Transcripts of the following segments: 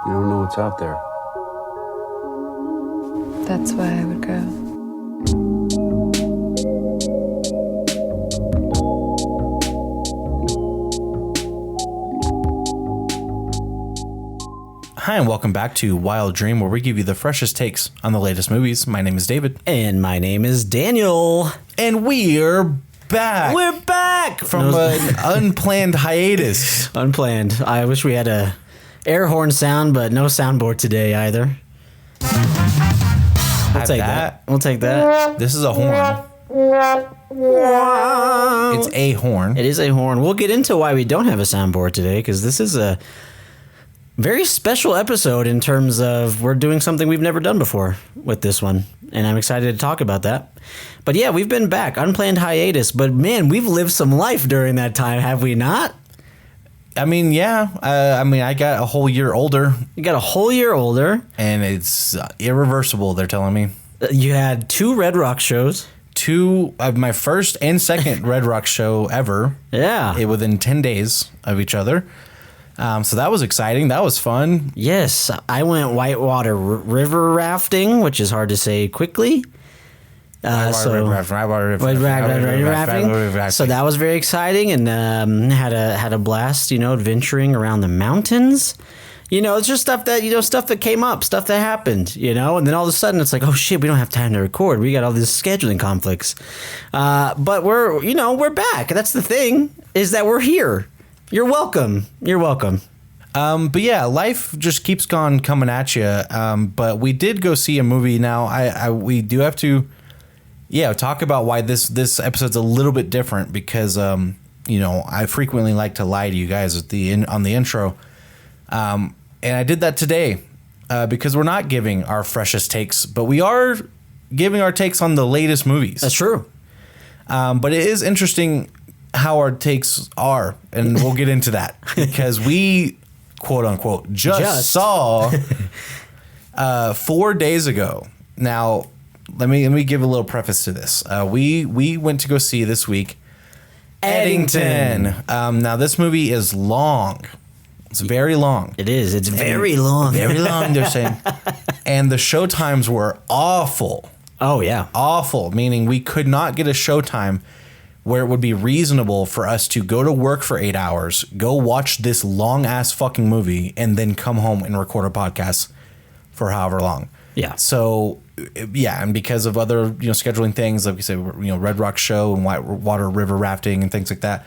You don't know what's out there. That's why I would go. Hi, and welcome back to Wild Dream, where we give you the freshest takes on the latest movies. My name is David. And my name is Daniel. And we're back. We're back From an unplanned hiatus. Unplanned. I wish we had a air horn sound, but no soundboard today either. We'll take that. We'll take that. This is a horn. It's a horn. It is a horn. We'll get into why we don't have a soundboard today, because this is a very special episode in terms of we're doing something we've never done before with this one, and I'm excited to talk about that. But yeah, we've been back, unplanned hiatus, but man, we've lived some life during that time, have we not? I mean, yeah. I got a whole year older. You got a whole year older. And it's irreversible, they're telling me. You had 2 Red Rock shows. 2 of my first and second Red Rock show ever. Yeah. Within 10 days of each other. So that was exciting. That was fun. Yes, I went whitewater river rafting, which is hard to say quickly. So that was very exciting, and had a blast. Adventuring around the mountains. It's just stuff that came up, stuff that happened. And then all of a sudden it's like, oh shit, we don't have time to record. We got all these scheduling conflicts. But we're back. That's the thing, is that we're here. You're welcome. You're welcome. But yeah, life just keeps coming at you. But we did go see a movie. Now, we do have to, talk about why this episode's a little bit different, because I frequently like to lie to you guys on the intro, and I did that today because we're not giving our freshest takes, but we are giving our takes on the latest movies. That's true. But it is interesting how our takes are, and we'll get into that, because we quote unquote just saw 4 days ago. Now let me give a little preface to this. We went to go see this week Eddington. Now this movie is long. It's very long. It is. It's very long. Very long, they're saying. And the show times were awful. Oh yeah. Awful, meaning we could not get a show time where it would be reasonable for us to go to work for 8 hours, go watch this long-ass fucking movie, and then come home and record a podcast for however long. Yeah. So, yeah, and because of other, scheduling things, like we said, Red Rock show and whitewater river rafting and things like that,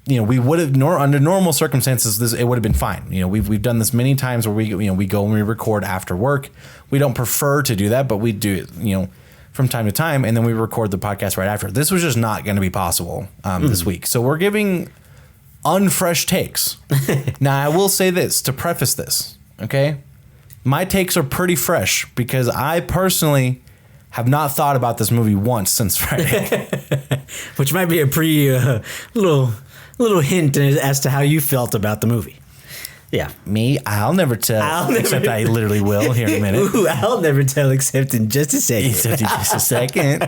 we would have, under normal circumstances, it would have been fine. We've done this many times where we go and we record after work. We don't prefer to do that, but we do it, from time to time, and then we record the podcast right after. This was just not going to be possible this week. So we're giving unfresh takes. Now, I will say this to preface this, okay? My takes are pretty fresh because I personally have not thought about this movie once since Friday. Which might be a little hint as to how you felt about the movie. Yeah. Me? I'll never tell. Except I literally will here in a minute. Ooh, I'll never tell except in just a second. Except in just a second.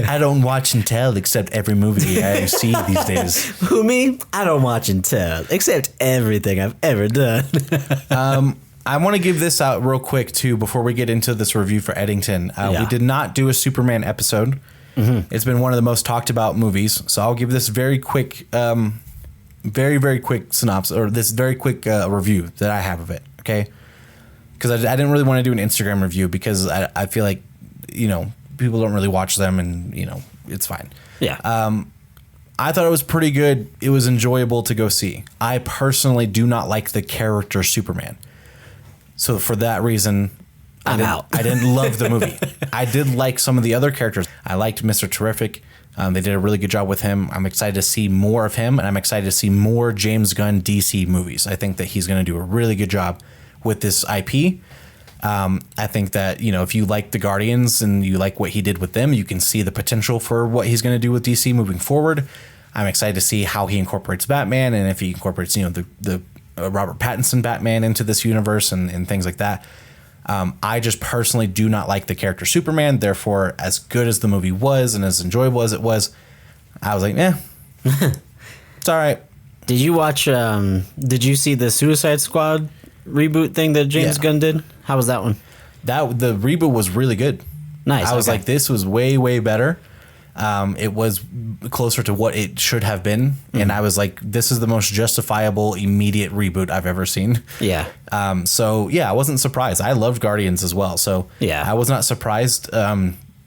I don't watch and tell except every movie I see these days. Who, me? I don't watch and tell except everything I've ever done. I want to give this out real quick, too, before we get into this review for Eddington. We did not do a Superman episode. Mm-hmm. It's been one of the most talked about movies. So I'll give this very quick... very, very quick synopsis, or this very quick review that I have of it, okay? Because I didn't really want to do an Instagram review because I feel like, people don't really watch them, and, it's fine. Yeah. I thought it was pretty good. It was enjoyable to go see. I personally do not like the character Superman. So for that reason, I'm out. I didn't love the movie. I did like some of the other characters. I liked Mr. Terrific. They did a really good job with him. I'm excited to see more of him, and I'm excited to see more James Gunn DC movies. I think that he's going to do a really good job with this IP. I think that, if you like the Guardians and you like what he did with them, you can see the potential for what he's going to do with DC moving forward. I'm excited to see how he incorporates Batman, and if he incorporates, the Robert Pattinson Batman into this universe and things like that. I just personally do not like the character Superman. Therefore, as good as the movie was and as enjoyable as it was, I was like, it's all right. Did you watch, did you see the Suicide Squad reboot thing that James Gunn did? How was that one? The reboot was really good. Nice. I was like, this was way, way better. It was closer to what it should have been. And I was like, this is the most justifiable, immediate reboot I've ever seen. Yeah. So, yeah, I wasn't surprised. I loved Guardians as well. So, yeah, I was not surprised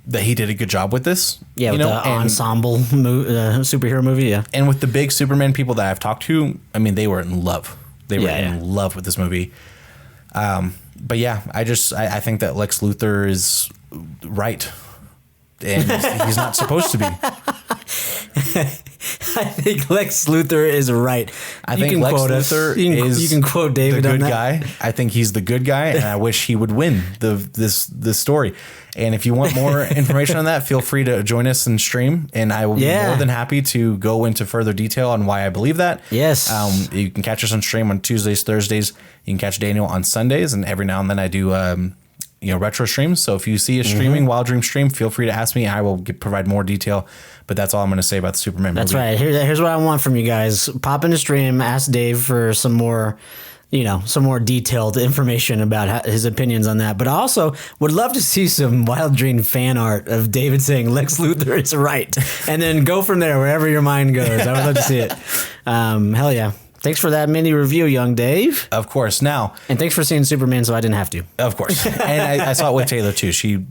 that he did a good job with this. Yeah, with the ensemble superhero movie, yeah. And with the big Superman people that I've talked to, I mean, they were in love. They were in love with this movie. But yeah, I think that Lex Luthor is right. And he's not supposed to be. I think Lex Luthor is right. I think Lex Luthor is you can quote David the on good that. guy. I think he's the good guy, and I wish he would win this story. And if you want more information on that, feel free to join us and stream, and I will be more than happy to go into further detail on why I believe that. Yes. You can catch us on stream on Tuesdays, Thursdays. You can catch Daniel on Sundays, and every now and then I do retro streams. So if you see a streaming Wild Dream stream, feel free to ask me. I will provide more detail. But that's all I'm going to say about the Superman movie. That's right. Here's what I want from you guys. Pop in the stream, ask Dave for some more detailed information about his opinions on that. But I also would love to see some Wild Dream fan art of David saying Lex Luthor is right. And then go from there, wherever your mind goes. I would love to see it. Hell yeah. Thanks for that mini review, young Dave. Of course. Now. And thanks for seeing Superman so I didn't have to. Of course. And I saw it with Taylor too. She,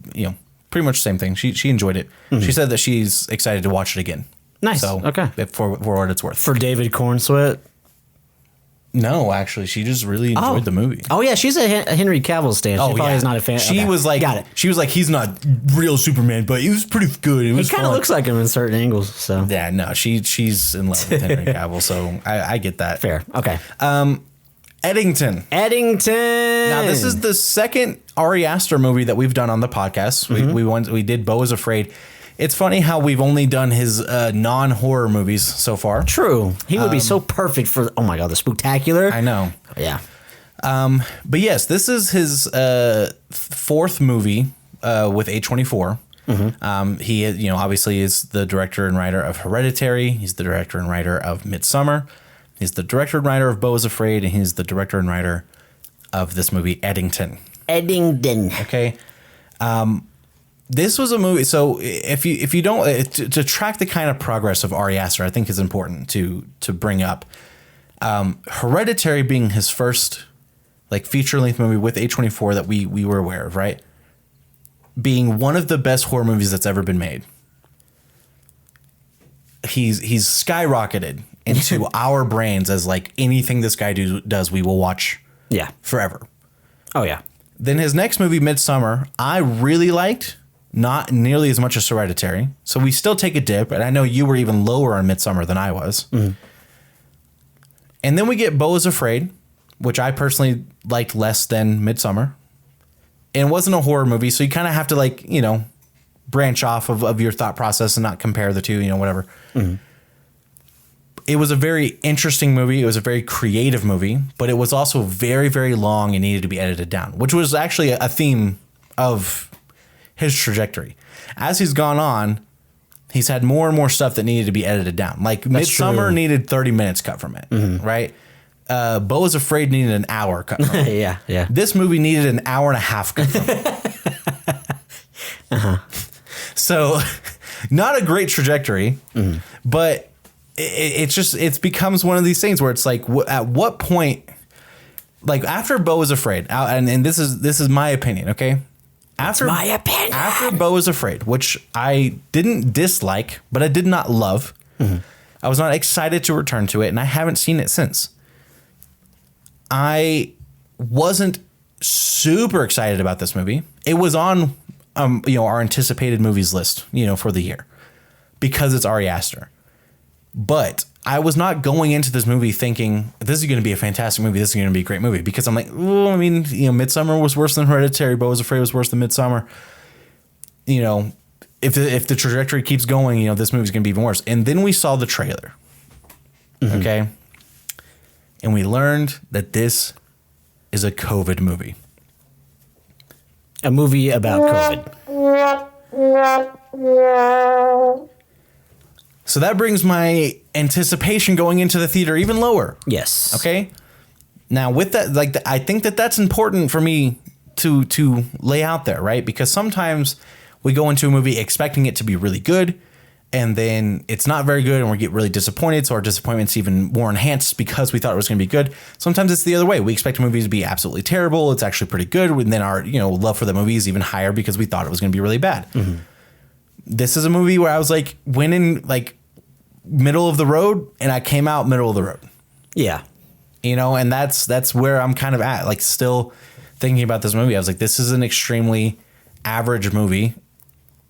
pretty much the same thing. She enjoyed it. She said that she's excited to watch it again. Nice. So, okay. For what it's worth. For David Cornsweat? No, actually, she just really enjoyed the movie. Oh yeah, she's a Henry Cavill stan. She probably is not a fan. She was like, got it. She was like, he's not real Superman, but he was pretty good. He kind of looks like him in certain angles. So yeah, no, she's in love with Henry Cavill, so I get that. Fair. Okay. Eddington. Now this is the second Ari Aster movie that we've done on the podcast. We did Beau is Afraid. It's funny how we've only done his non-horror movies so far. True. He would be so perfect for, oh my God, the Spooktacular. I know. Yeah. But yes, this is his fourth movie with A24. He, obviously is the director and writer of Hereditary. He's the director and writer of Midsommar. He's the director and writer of Beau is Afraid, and he's the director and writer of this movie, Eddington. Okay. This was a movie. So if you don't to track the kind of progress of Ari Aster, I think is important to bring up. Hereditary being his first feature length movie with A24 that we were aware of, right? Being one of the best horror movies that's ever been made. He's skyrocketed into our brains as anything this guy does, we will watch. Yeah. Forever. Oh yeah. Then his next movie, Midsommar, I really liked. Not nearly as much as Hereditary. So we still take a dip. And I know you were even lower on Midsommar than I was. And then we get Beau is Afraid, which I personally liked less than Midsommar. And it wasn't a horror movie. So you kind of have to branch off of your thought process and not compare the two, whatever. It was a very interesting movie. It was a very creative movie. But it was also very, very long and needed to be edited down. Which was actually a theme of his trajectory. As he's gone on, he's had more and more stuff that needed to be edited down. Midsommar needed 30 minutes cut from it, right? Beau is Afraid needed an hour cut from it. Yeah. This movie needed an hour and a half cut from it. So, not a great trajectory, but it becomes one of these things where it's at what point, after Beau is Afraid, and this is my opinion, okay? After Beau is Afraid, which I didn't dislike, but I did not love. I was not excited to return to it, and I haven't seen it since. I wasn't super excited about this movie. It was on, our anticipated movies list, for the year, because it's Ari Aster. But I was not going into this movie thinking this is going to be a fantastic movie. This is going to be a great movie, because I'm Midsommar was worse than Hereditary. Beau is Afraid was worse than Midsommar. If the trajectory keeps going, this movie's going to be even worse. And then we saw the trailer. Okay. And we learned that this is a COVID movie. A movie about COVID. So that brings my anticipation going into the theater even lower. Yes. Okay. Now with that, like I think that that's important for me to lay out there, right? Because sometimes we go into a movie expecting it to be really good, and then it's not very good and we get really disappointed. So our disappointment's even more enhanced because we thought it was going to be good. Sometimes it's the other way. We expect a movie to be absolutely terrible. It's actually pretty good. And then our, love for the movie is even higher because we thought it was going to be really bad. Mm-hmm. This is a movie where I was like, went in like middle of the road and I came out middle of the road. Yeah. And that's where I'm kind of at, like still thinking about this movie. I was like, this is an extremely average movie.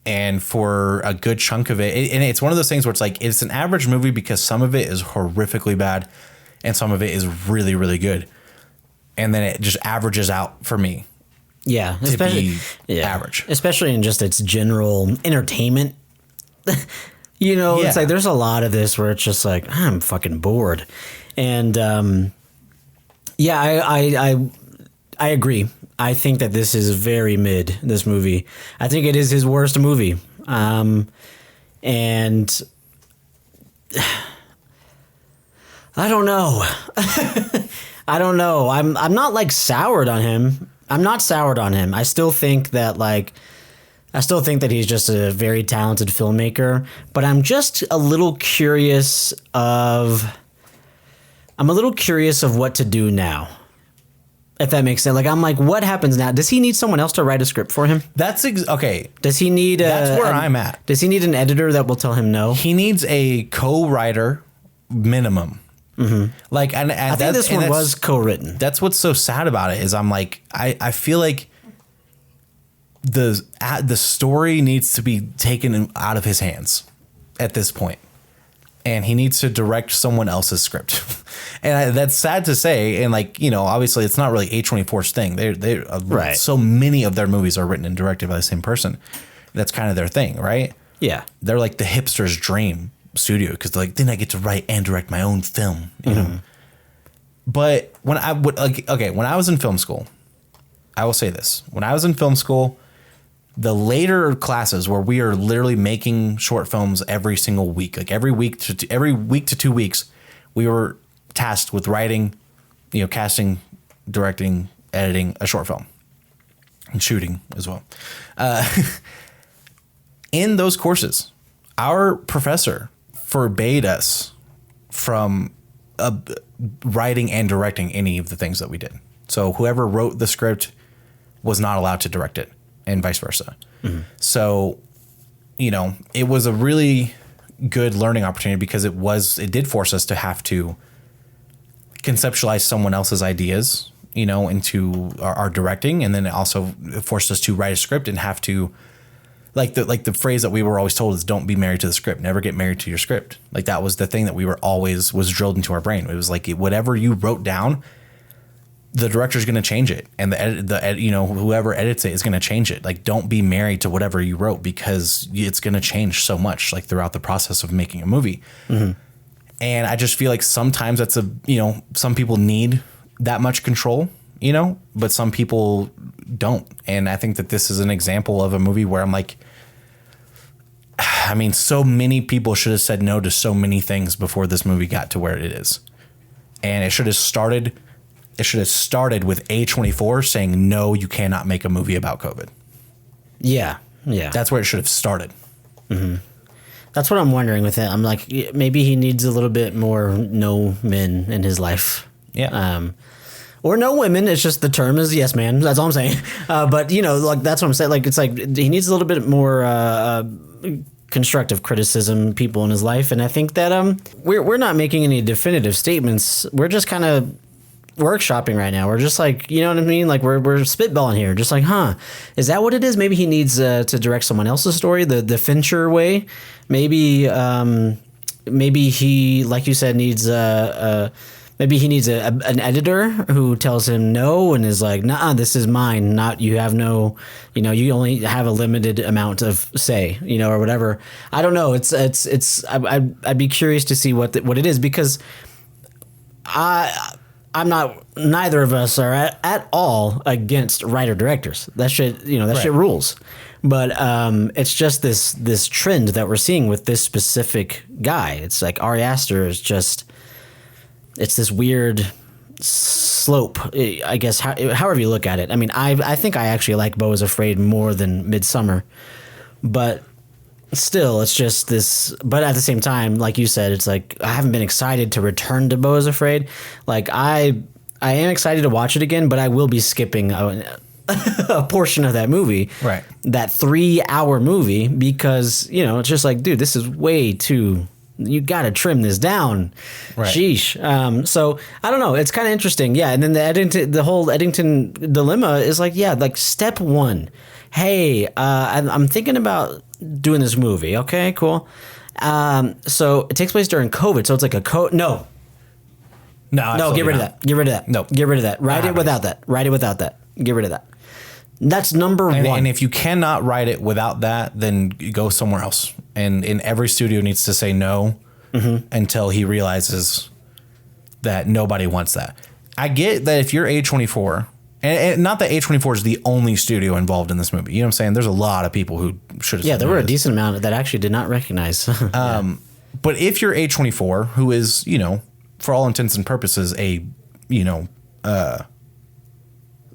And for a good chunk of it, and it's one of those things where it's like, it's an average movie because some of it is horrifically bad and some of it is really, really good. And then it just averages out for me. Yeah. Especially average. Especially in just its general entertainment. It's like, there's a lot of this where it's just like, I'm fucking bored. And, I agree. I think that this is very mid, this movie. I think it is his worst movie. And I don't know. I don't know. I'm not like soured on him. I'm not soured on him. I still think that he's just a very talented filmmaker, but I'm just a little curious of what to do now. If that makes sense. Like, I'm like, what happens now? Does he need someone else to write a script for him? That's okay. Does he need that's where I'm at. Does he need an editor that will tell him no? He needs a co-writer minimum. Mm-hmm. Like, and I think this one was co-written. That's what's so sad about it is I'm like, I feel like the story needs to be taken out of his hands at this point. And he needs to direct someone else's script. And that's sad to say. And obviously it's not really A24's thing. They right. So many of their movies are written and directed by the same person. That's kind of their thing, right? Yeah. They're like the hipster's dream studio because they're like, then I get to write and direct my own film, you know? But when I was in film school, I will say this. When I was in film school, the later classes where we are literally making short films every single week, like every week to 2 weeks, we were tasked with writing, casting, directing, editing a short film and shooting as well. In those courses, our professor forbade us from writing and directing any of the things that we did. So whoever wrote the script was not allowed to direct it, and vice versa. Mm-hmm. So, it was a really good learning opportunity because it did force us to have to conceptualize someone else's ideas, into our directing. And then it also forced us to write a script and have to, like the phrase that we were always told is don't be married to the script, never get married to your script. Like that was the thing that we were always was drilled into our brain. It was like whatever you wrote down, the director's going to change it, and whoever edits it is going to change it. Like, don't be married to whatever you wrote because it's going to change so much, like throughout the process of making a movie. Mm-hmm. And I just feel like sometimes that's some people need that much control, but some people don't. And I think that this is an example of a movie where I'm like, I mean, so many people should have said no to so many things before this movie got to where it is, and it should have started with A24 saying, no, you cannot make a movie about COVID. Yeah. Yeah. That's where it should have started. Mm-hmm. That's what I'm wondering with it. I'm like, maybe he needs a little bit more no men in his life. Yeah. Or no women. It's just the term is yes, man. That's all I'm saying. But, like, that's what I'm saying. Like, it's like he needs a little bit more constructive criticism, people in his life. And I think that we're not making any definitive statements. We're just kind of workshopping right now. We're just like, you know what I mean? Like we're spitballing here. Just like, is that what it is? Maybe he needs to direct someone else's story, the Fincher way. Maybe he, like you said, needs maybe he needs an editor who tells him no and is like, nah, this is mine. Not you have no, you only have a limited amount of say, or whatever. I don't know. I'd be curious to see what it is because I'm not. Neither of us are at all against writer-directors. That shit, shit rules. But it's just this trend that we're seeing with this specific guy. It's like Ari Aster is just. It's this weird slope, I guess, however you look at it. I mean, I think I actually like Beau is Afraid more than Midsummer, but still, it's just this. But at the same time, like you said, it's like I haven't been excited to return to Beau is Afraid. Like I am excited to watch it again, but I will be skipping a portion of that movie, right? That 3-hour movie, because it's just like, dude, this is way too. You got to trim this down. Right. Sheesh. So I don't know. It's kind of interesting. Yeah. And then the whole Eddington dilemma is like, yeah, like step one. Hey, I'm thinking about doing this movie. Okay, cool. So it takes place during COVID. So it's like No, get rid of that. Get rid of that. No. Get rid of that. Write it without that. Write it without that. Get rid of that. That's number one. And if you cannot write it without that, then go somewhere else. And every studio needs to say no until he realizes that nobody wants that. I get that if you're A24, and not that A24 is the only studio involved in this movie. You know what I'm saying? There's a lot of people who should have. Yeah, there were a decent amount that actually did not recognize. But if you're A24, who is, for all intents and purposes, a,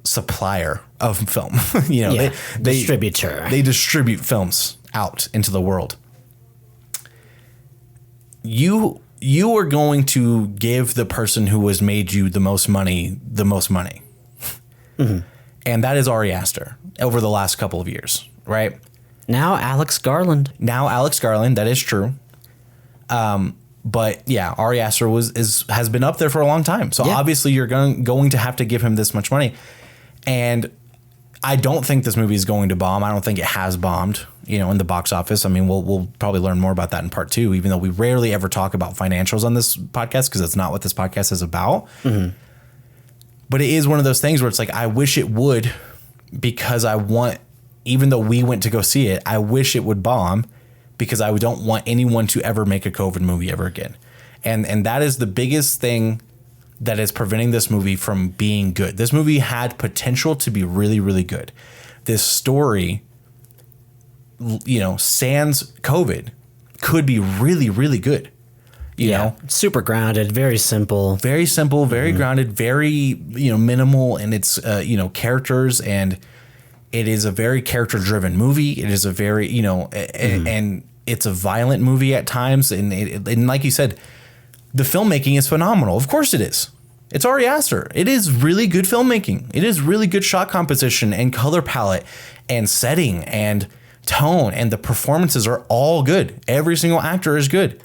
supplier of film, they distributor. They distribute films out into the world. You are going to give the person who has made you the most money. And that is Ari Aster over the last couple of years, right? Now Alex Garland, that is true. But yeah, Ari Aster has been up there for a long time. So obviously you're going to have to give him this much money. And I don't think this movie is going to bomb. I don't think it has bombed, in the box office. I mean, we'll probably learn more about that in part 2, even though we rarely ever talk about financials on this podcast because that's not what this podcast is about. Mm-hmm. But it is one of those things where it's like, I wish it would, because even though we went to go see it, I wish it would bomb because I don't want anyone to ever make a COVID movie ever again. And that is the biggest thing that is preventing this movie from being good. This movie had potential to be really, really good. This story, sans COVID, could be really, really good. You know, super grounded, very simple, very grounded, very, minimal in its, characters. And it is a very character driven movie. It is a very, and it's a violent movie at times. And like you said, the filmmaking is phenomenal. Of course it is. It's Ari Aster. It is really good filmmaking. It is really good shot composition and color palette and setting and tone. And the performances are all good. Every single actor is good.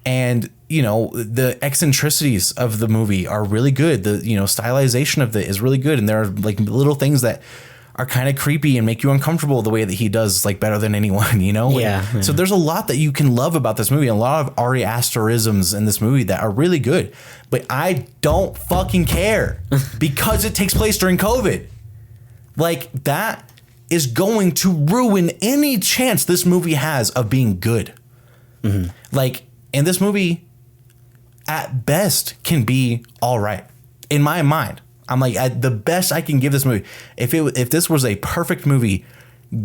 And, the eccentricities of the movie are really good. The, stylization of it is really good. And there are like little things that are kind of creepy and make you uncomfortable the way that he does, like, better than anyone, Yeah. So there's a lot that you can love about this movie, a lot of Ari Asterisms in this movie that are really good, but I don't fucking care because it takes place during COVID. Like, that is going to ruin any chance this movie has of being good. Mm-hmm. Like, and this movie at best can be all right in my mind. I'm like, the best I can give this movie, if this was a perfect movie,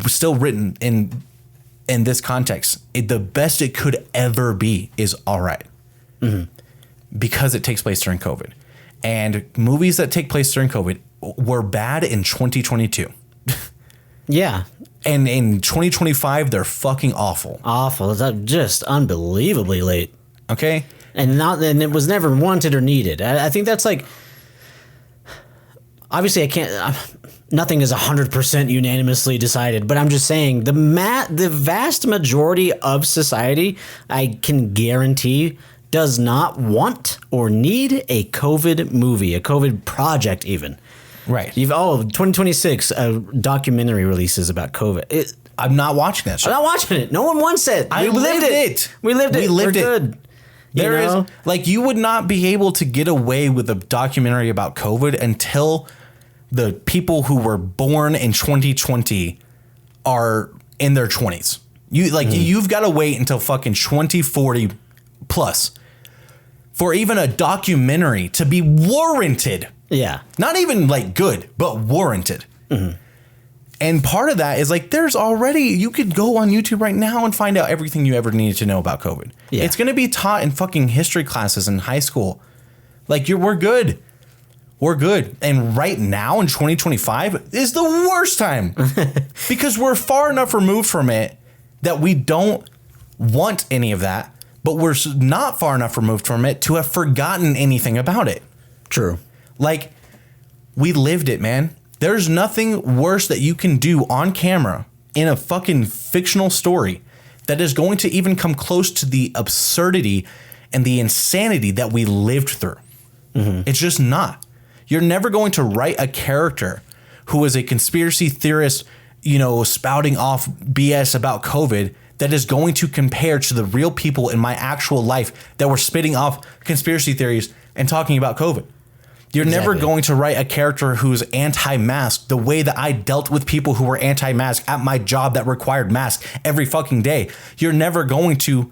still written in this context, the best it could ever be is all right, because it takes place during COVID, and movies that take place during COVID were bad in 2022. Yeah, and in 2025 they're fucking awful. Awful. It's just unbelievably late. Okay, and it was never wanted or needed. I think that's like. Obviously, I can't. Nothing is 100% unanimously decided, but I'm just saying the vast majority of society, I can guarantee, does not want or need a COVID movie, a COVID project, even. Right. 2026 documentary releases about COVID. I'm not watching that shit. I'm not watching it. No one wants it. We lived it. We lived it. We're good. There is, like, you would not be able to get away with a documentary about COVID until the people who were born in 2020 are in their 20s. You've got to wait until fucking 2040 plus for even a documentary to be warranted. Yeah. Not even like good, but warranted. Mm-hmm. And part of that is like, you could go on YouTube right now and find out everything you ever needed to know about COVID. Yeah. It's going to be taught in fucking history classes in high school. Like, we're good. we're good. And right now in 2025 is the worst time because we're far enough removed from it that we don't want any of that, but we're not far enough removed from it to have forgotten anything about it. True. Like, we lived it, man. There's nothing worse that you can do on camera in a fucking fictional story that is going to even come close to the absurdity and the insanity that we lived through. Mm-hmm. It's just not. You're never going to write a character who is a conspiracy theorist, you know, spouting off BS about COVID that is going to compare to the real people in my actual life that were spitting off conspiracy theories and talking about COVID. You're never going to write a character who's anti-mask the way that I dealt with people who were anti-mask at my job that required masks every fucking day. You're never going to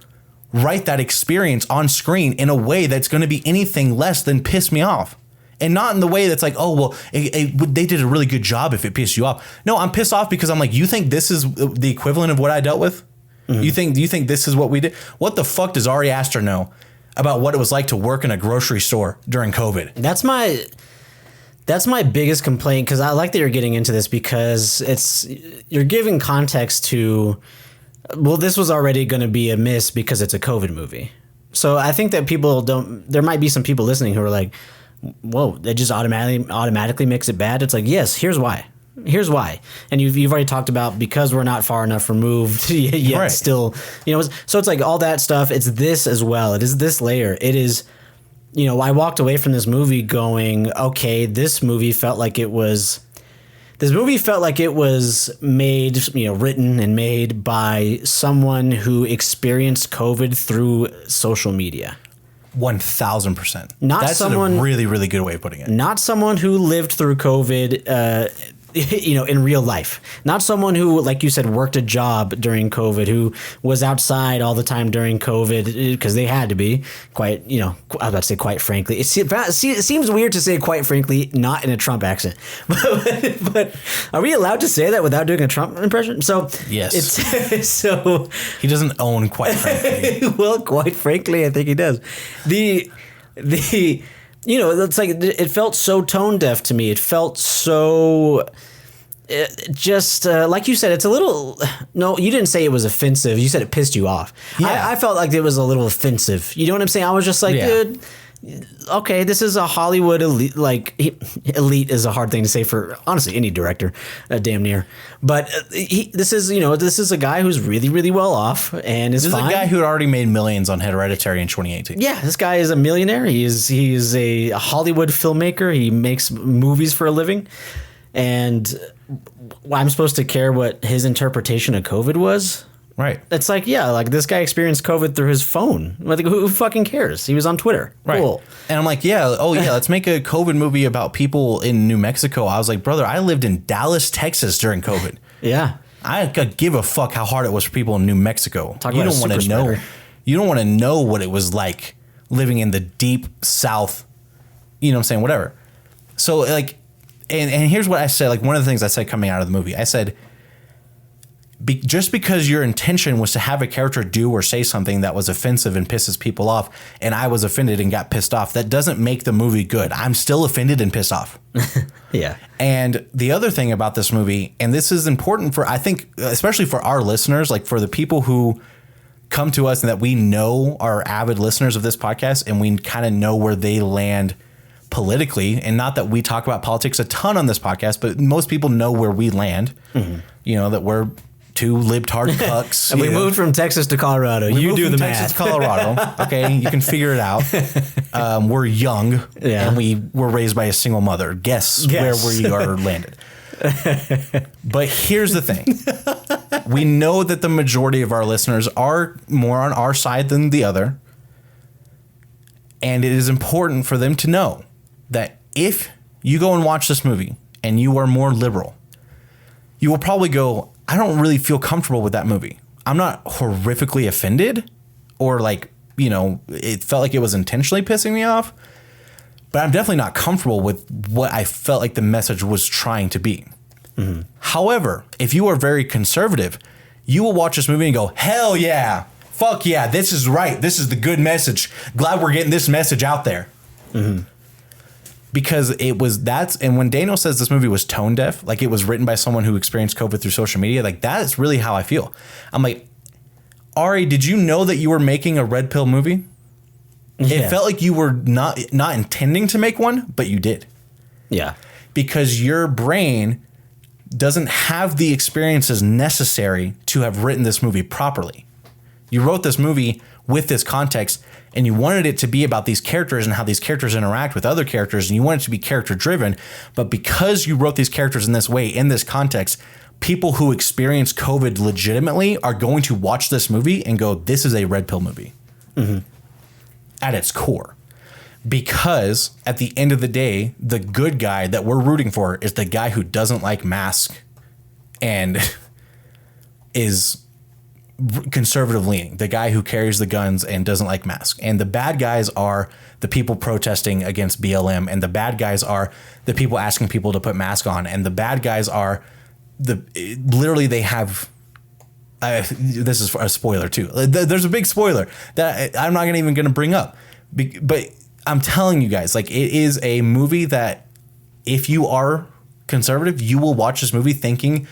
write that experience on screen in a way that's going to be anything less than piss me off. And not in the way that's like, oh, well, they did a really good job if it pissed you off. No, I'm pissed off because I'm like, you think this is the equivalent of what I dealt with? Mm-hmm. You think this is what we did? What the fuck does Ari Aster know about what it was like to work in a grocery store during COVID? That's my biggest complaint, because I like that you're getting into this, because you're giving context to, well, this was already going to be a miss because it's a COVID movie. So I think that there might be some people listening who are like, whoa, that just automatically makes it bad. It's like, yes, here's why. Here's why. And you've already talked about, because we're not far enough removed yet, right. Still, you know, so it's like all that stuff. It's this as well. It is this layer. It is, you know, I walked away from this movie going, okay, this movie felt like it was made, you know, written and made by someone who experienced COVID through social media. 1,000%. That's a really, really good way of putting it. Not someone who lived through COVID, you know, in real life. Not someone who, like you said, worked a job during COVID, who was outside all the time during COVID, because they had to be, quite, you know, I was about to say quite frankly. It seems weird to say quite frankly, not in a Trump accent. But are we allowed to say that without doing a Trump impression? So yes. So he doesn't own quite frankly. Well, quite frankly, I think he does. You know, it's like, it felt so tone deaf to me. It felt so just like you said, it's a little, no, you didn't say it was offensive. You said it pissed you off. Yeah. I felt like it was a little offensive. You know what I'm saying? I was just like, dude, okay, this is a Hollywood elite. Like, elite is a hard thing to say for, honestly, any director, damn near. But this is a guy who's really, really well off, and is fine. This is a guy who had already made millions on Hereditary in 2018. Yeah, this guy is a millionaire. He's a Hollywood filmmaker. He makes movies for a living, and I'm supposed to care what his interpretation of COVID was. Right. It's like, yeah, like this guy experienced COVID through his phone. Like, who fucking cares? He was on Twitter. Right. Cool. And I'm like, yeah, let's make a COVID movie about people in New Mexico. I was like, brother, I lived in Dallas, Texas during COVID. Yeah. I could give a fuck how hard it was for people in New Mexico. You don't want to know. You don't want to know what it was like living in the deep South. You know what I'm saying? Whatever. So like, and here's what I said. Like, one of the things I said coming out of the movie, I said, just because your intention was to have a character do or say something that was offensive and pisses people off, and I was offended and got pissed off, that doesn't make the movie good. I'm still offended and pissed off. Yeah. And the other thing about this movie, and this is important for, I think, especially for our listeners, like for the people who come to us and that we know are avid listeners of this podcast, and we kind of know where they land politically, and not that we talk about politics a ton on this podcast, but most people know where we land. Mm-hmm. You know, that we're two libtard cucks. And we moved from Texas to Colorado. You do the math. Texas to Colorado. Okay, you can figure it out. We're young, and we were raised by a single mother. Guess where we are landed. But here's the thing. We know that the majority of our listeners are more on our side than the other. And it is important for them to know that if you go and watch this movie and you are more liberal, you will probably go, I don't really feel comfortable with that movie. I'm not horrifically offended, or like, you know, it felt like it was intentionally pissing me off, but I'm definitely not comfortable with what I felt like the message was trying to be. Mm-hmm. However, if you are very conservative, you will watch this movie and go, hell yeah, fuck yeah, this is right. This is the good message. Glad we're getting this message out there. Mm-hmm. because and when Daniel says this movie was tone deaf, like it was written by someone who experienced COVID through social media, like that is really how I feel. I'm like, Ari, did you know that you were making a red pill movie? Yeah. It felt like you were not intending to make one, but you did. Yeah. Because your brain doesn't have the experiences necessary to have written this movie properly. You wrote this movie with this context, and you wanted it to be about these characters and how these characters interact with other characters, and you want it to be character driven. But because you wrote these characters in this way, in this context, people who experience COVID legitimately are going to watch this movie and go, this is a red pill movie at its core. Because at the end of the day, the good guy that we're rooting for is the guy who doesn't like masks and is conservative leaning, the guy who carries the guns and doesn't like masks. And the bad guys are the people protesting against BLM, and the bad guys are the people asking people to put masks on, and the bad guys are literally they have this is a spoiler too. There's a big spoiler that I'm not even going to bring up, but I'm telling you guys, like, it is a movie that if you are conservative, you will watch this movie thinking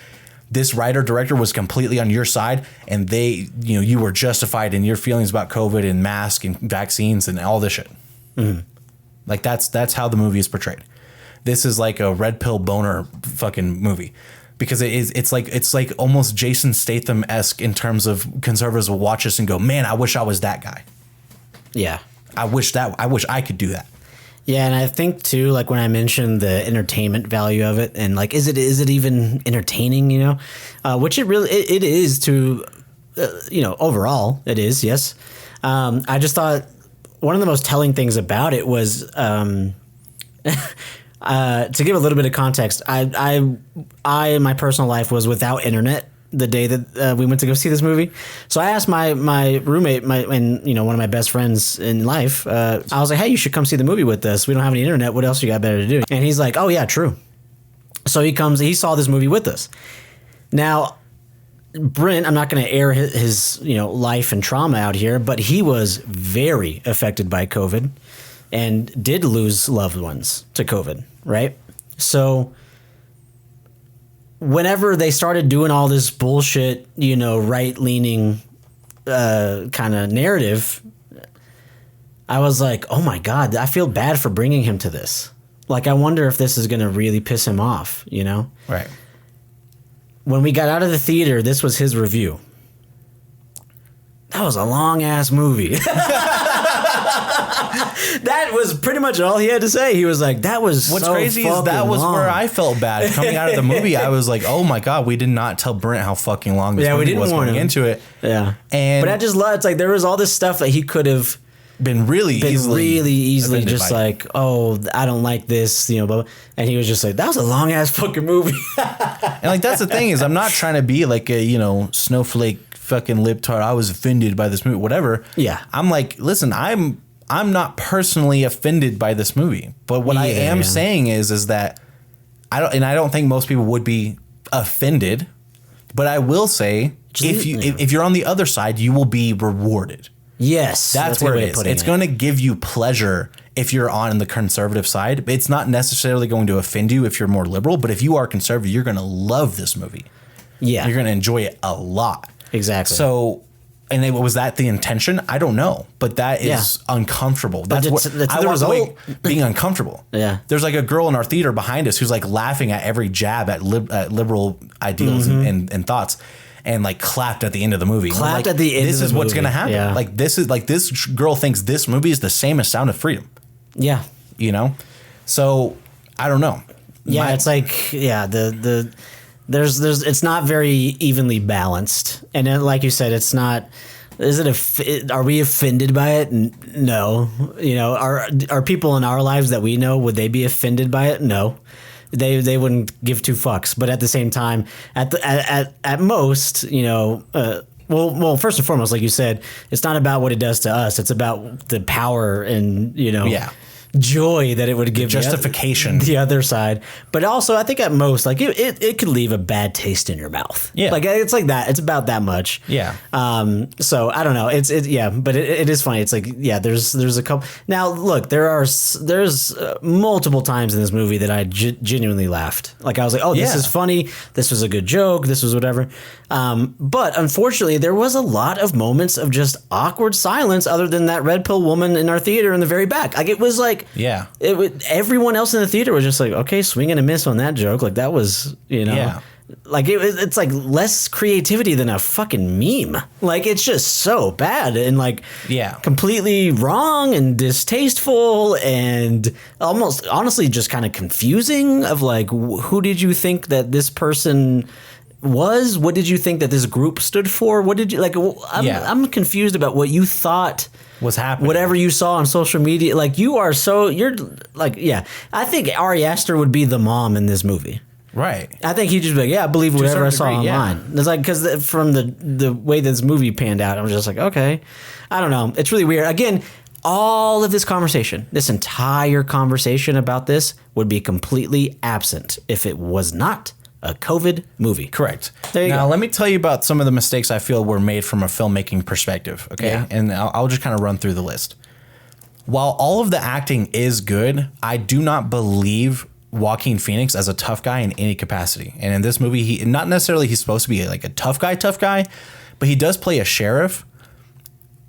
this writer director was completely on your side, and you were justified in your feelings about COVID and masks and vaccines and all this shit. Like that's how the movie is portrayed. This is like a red pill boner fucking movie, because it's like almost Jason Statham-esque in terms of conservatives will watch this and go, man, I wish I was that guy. Yeah. I wish I could do that. Yeah, and I think too, like when I mentioned the entertainment value of it, and like, is it even entertaining? Which it is to, overall it is. Yes, I just thought one of the most telling things about it was, to give a little bit of context, I in my personal life was without internet the day that we went to go see this movie. So I asked my roommate, and one of my best friends in life, I was like, hey, you should come see the movie with us. We don't have any internet. What else you got better to do? And he's like, oh yeah, true. So he saw this movie with us. Now, Brent, I'm not going to air his life and trauma out here, but he was very affected by COVID and did lose loved ones to COVID, right? So whenever they started doing all this bullshit, right-leaning kind of narrative, I was like, oh my God, I feel bad for bringing him to this. Like, I wonder if this is going to really piss him off, Right. When we got out of the theater, this was his review. That was a long-ass movie. That was pretty much all he had to say. He was like, that was What's crazy is that was long. where I felt bad. Coming out of the movie, I was like, oh my God, we did not tell Brent how fucking long this movie was going into it. Yeah. But I just love, it's like there was all this stuff that he could have been really easily just like, oh, I don't like this, blah, blah. And he was just like, that was a long ass fucking movie. And like, that's the thing is, I'm not trying to be like a, snowflake fucking libtard. I was offended by this movie, whatever. Yeah. I'm like, listen, I'm not personally offended by this movie, but what I am saying is that I don't think most people would be offended, but I will say if you're on the other side, you will be rewarded. Yes, that's where it is. It's going to give you pleasure if you're on the conservative side. It's not necessarily going to offend you if you're more liberal, but if you are conservative, you're going to love this movie. Yeah, you're going to enjoy it a lot. Exactly. So. And was that the intention? I don't know, but that is uncomfortable. That's what I was like, being uncomfortable. Yeah, there's like a girl in our theater behind us who's like laughing at every jab at liberal ideals and thoughts, and like clapped at the end of the movie. Clapped at the end. This is what's going to happen. Yeah. Like this girl thinks this movie is the same as Sound of Freedom. Yeah, So I don't know. Yeah, it's like There's it's not very evenly balanced, and then, like you said, it's not. Are we offended by it? No. Are people in our lives that we know, would they be offended by it? No, they wouldn't give two fucks. But at the same time, at most, well, first and foremost, like you said, it's not about what it does to us. It's about the power and joy that it would give justification. the other side. But also, I think at most, like it could leave a bad taste in your mouth. Yeah. Like it's like that. It's about that much. Yeah. So I don't know. But it is funny. It's like, yeah, there's a couple. Now look, there's multiple times in this movie that I genuinely laughed. Like I was like, oh, this is funny. This was a good joke. This was whatever. But unfortunately, there was a lot of moments of just awkward silence, other than that red pill woman in our theater in the very back. Like it was like, everyone else in the theater was just like, okay, swing and a miss on that joke. Like that was, like it's like less creativity than a fucking meme. Like it's just so bad and like completely wrong and distasteful and almost honestly just kind of confusing of like, who did you think that this person was? What did you think that this group stood for? What did you like? I'm confused about what you thought was happening. Whatever you saw on social media, like you're like, I think Ari Aster would be the mom in this movie. Right. I think he'd just be like, I believe whatever I saw online. It's like, because from the way this movie panned out, I was just like, okay, I don't know. It's really weird. Again, all of this entire conversation about this would be completely absent if it was not a COVID movie. Correct. There you go. Now, let me tell you about some of the mistakes I feel were made from a filmmaking perspective, okay? Yeah. And I'll just kind of run through the list. While all of the acting is good, I do not believe Joaquin Phoenix as a tough guy in any capacity. And in this movie, he's supposed to be like a tough guy, but he does play a sheriff.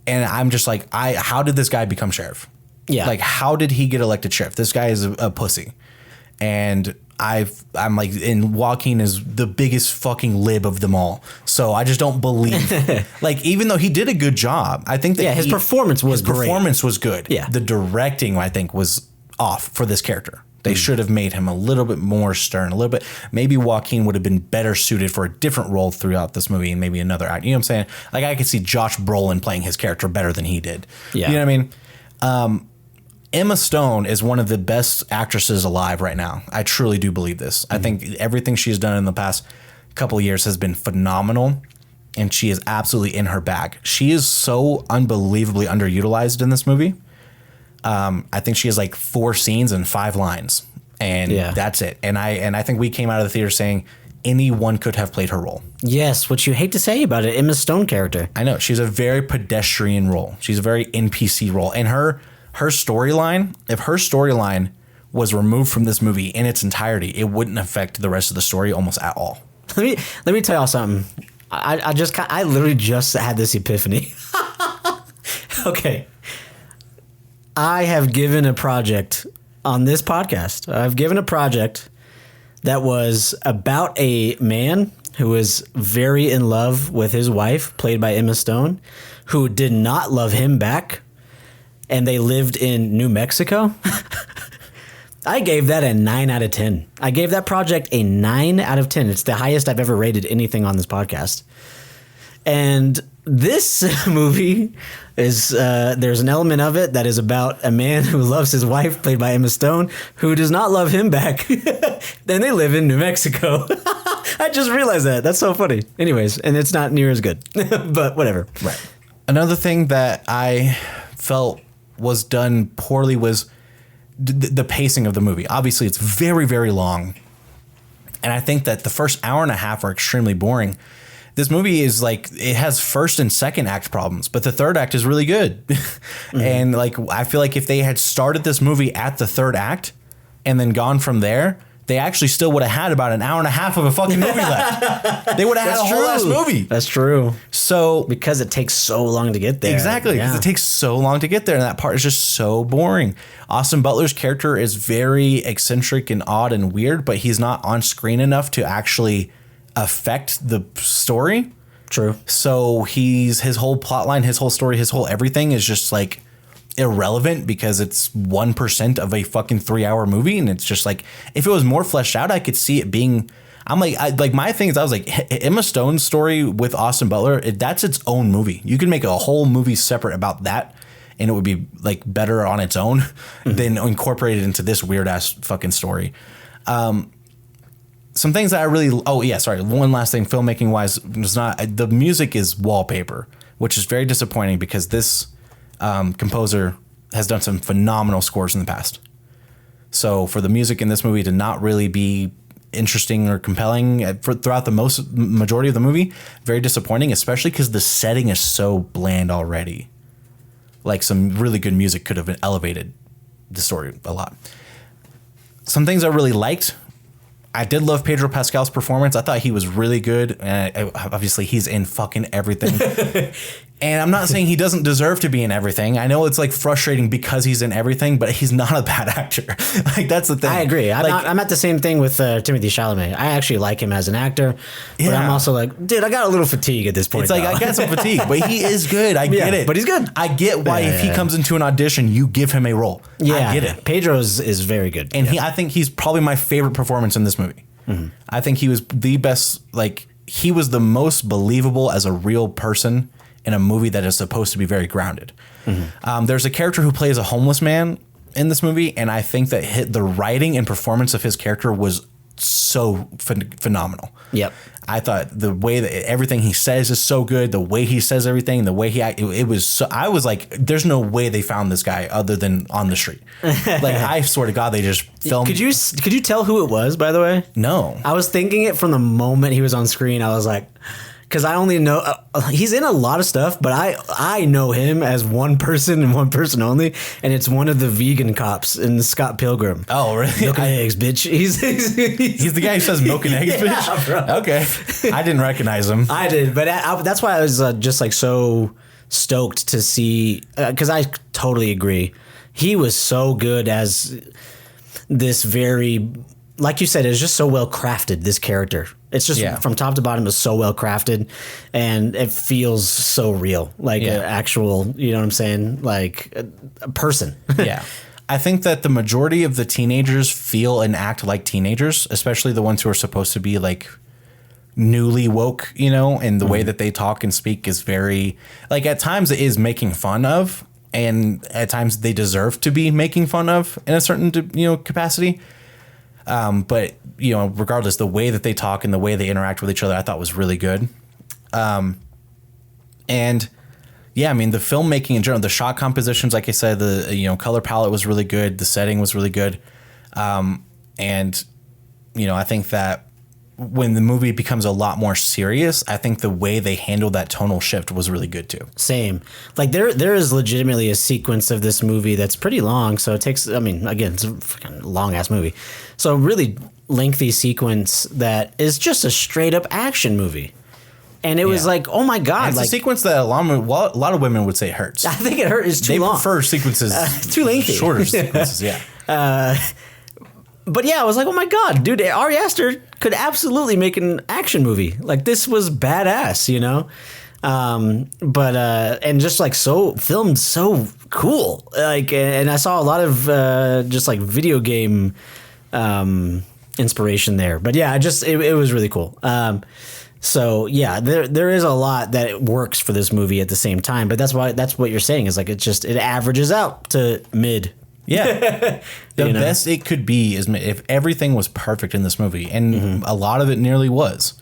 And I'm just like, how did this guy become sheriff? Yeah. Like, how did he get elected sheriff? This guy is a pussy. And I'm like, and Joaquin is the biggest fucking lib of them all. So I just don't believe, like, even though he did a good job, I think that his performance was great. Performance was good. Yeah. The directing, I think, was off for this character. They should have made him a little bit more stern, a little bit. Maybe Joaquin would have been better suited for a different role throughout this movie and maybe another act. You know what I'm saying? Like, I could see Josh Brolin playing his character better than he did. Yeah. You know what I mean? Emma Stone is one of the best actresses alive right now. I truly do believe this. I think everything she's done in the past couple of years has been phenomenal, and she is absolutely in her bag. She is so unbelievably underutilized in this movie. I think she has like 4 scenes and 5 lines, and that's it. And I think we came out of the theater saying anyone could have played her role. Yes, which you hate to say about it, Emma Stone character. I know. She's a very pedestrian role. She's a very NPC role. And her storyline, if her storyline was removed from this movie in its entirety, it wouldn't affect the rest of the story almost at all. Let me tell y'all something. I literally just had this epiphany. Okay. I have given a project on this podcast. I've given a project that was about a man who was very in love with his wife, played by Emma Stone, who did not love him back, and they lived in New Mexico. I gave that a 9 out of 10. I gave that project a 9 out of 10. It's the highest I've ever rated anything on this podcast. And this movie is, there's an element of it that is about a man who loves his wife, played by Emma Stone, who does not love him back. Then they live in New Mexico. I just realized that. That's so funny. Anyways, and it's not near as good, but whatever. Right. Another thing that I felt was done poorly was the pacing of the movie. Obviously, it's very, very long. And I think that the first hour and a half are extremely boring. This movie is like, it has first and second act problems, but the third act is really good. And like, I feel like if they had started this movie at the third act and then gone from there, they actually still would have had about an hour and a half of a fucking movie left. They would have had a whole ass movie. That's true. So because it takes so long to get there. Exactly. Because it takes so long to get there. And that part is just so boring. Austin Butler's character is very eccentric and odd and weird, but he's not on screen enough to actually affect the story. True. So his whole plot line, his whole story, his whole everything is just like irrelevant because it's 1% of a fucking 3-hour movie. And it's just like, if it was more fleshed out, I could see it being, my thing is, I was like, Emma Stone's story with Austin Butler, that's its own movie. You can make a whole movie separate about that, and it would be like better on its own than incorporated into this weird ass fucking story. Some things that I really, one last thing, filmmaking wise, was not, the music is wallpaper, which is very disappointing because this composer has done some phenomenal scores in the past. So for the music in this movie to not really be interesting or compelling throughout the majority of the movie, very disappointing, especially because the setting is so bland already. Like some really good music could have elevated the story a lot. Some things I really liked. I did love Pedro Pascal's performance. I thought he was really good. Obviously, he's in fucking everything. And I'm not saying he doesn't deserve to be in everything. I know it's like frustrating because he's in everything, but he's not a bad actor. Like that's the thing. I agree. I'm at the same thing with Timothée Chalamet. I actually like him as an actor, but I'm also like, dude, I got a little fatigue at this point. It's like I got some fatigue, but he is good. I get it. But he's good. I get why if he comes into an audition, you give him a role. Yeah, I get it. Pedro is very good, and I think he's probably my favorite performance in this movie. Mm-hmm. I think he was the best. Like he was the most believable as a real person in a movie that is supposed to be very grounded. Mm-hmm. There's a character who plays a homeless man in this movie, and I think that the writing and performance of his character was so phenomenal. Yep. I thought the way that everything he says is so good. The way he says everything, the way he act, it was so. I was like, "There's no way they found this guy other than on the street." Like I swear to God, they just filmed. Could you tell who it was? By the way, no. I was thinking it from the moment he was on screen. I was like, because I only know he's in a lot of stuff, but I know him as one person and one person only, and it's one of the vegan cops in Scott Pilgrim. Oh, really? Milk and eggs, bitch. He's the guy who says milk and eggs, bitch. Bro. Okay, I didn't recognize him. I did, but that's why I was just like so stoked to see, because I totally agree. He was so good as this very, like you said, it's just so well crafted, this character. It's just from top to bottom is so well crafted, and it feels so real, like an actual, you know what I'm saying, like a person. Yeah. I think that the majority of the teenagers feel and act like teenagers, especially the ones who are supposed to be like newly woke, you know, and the way that they talk and speak is very, like at times it is making fun of, and at times they deserve to be making fun of in a certain, capacity. But, regardless, the way that they talk and the way they interact with each other, I thought was really good. And yeah, I mean, the filmmaking in general, the shot compositions, like I said, the, color palette was really good. The setting was really good. And, I think that when the movie becomes a lot more serious, I think the way they handled that tonal shift was really good too. Same. Like there is legitimately a sequence of this movie that's pretty long. So it takes, I mean, again, it's a freaking long ass movie. So a really lengthy sequence that is just a straight up action movie. And it was like, oh my God. And it's a sequence that a lot of women would say hurts. I think it hurt. It's too long. They prefer sequences. Too lengthy. Shorter sequences, yeah. But yeah, I was like, oh my God, dude, Ari Aster could absolutely make an action movie. Like this was badass, and just like so filmed so cool. Like, and I saw a lot of just like video game inspiration there. But yeah, it was really cool. So yeah, there is a lot that works for this movie at the same time. But that's what you're saying is like it averages out to mid. Yeah. The best it could be is if everything was perfect in this movie. And a lot of it nearly was.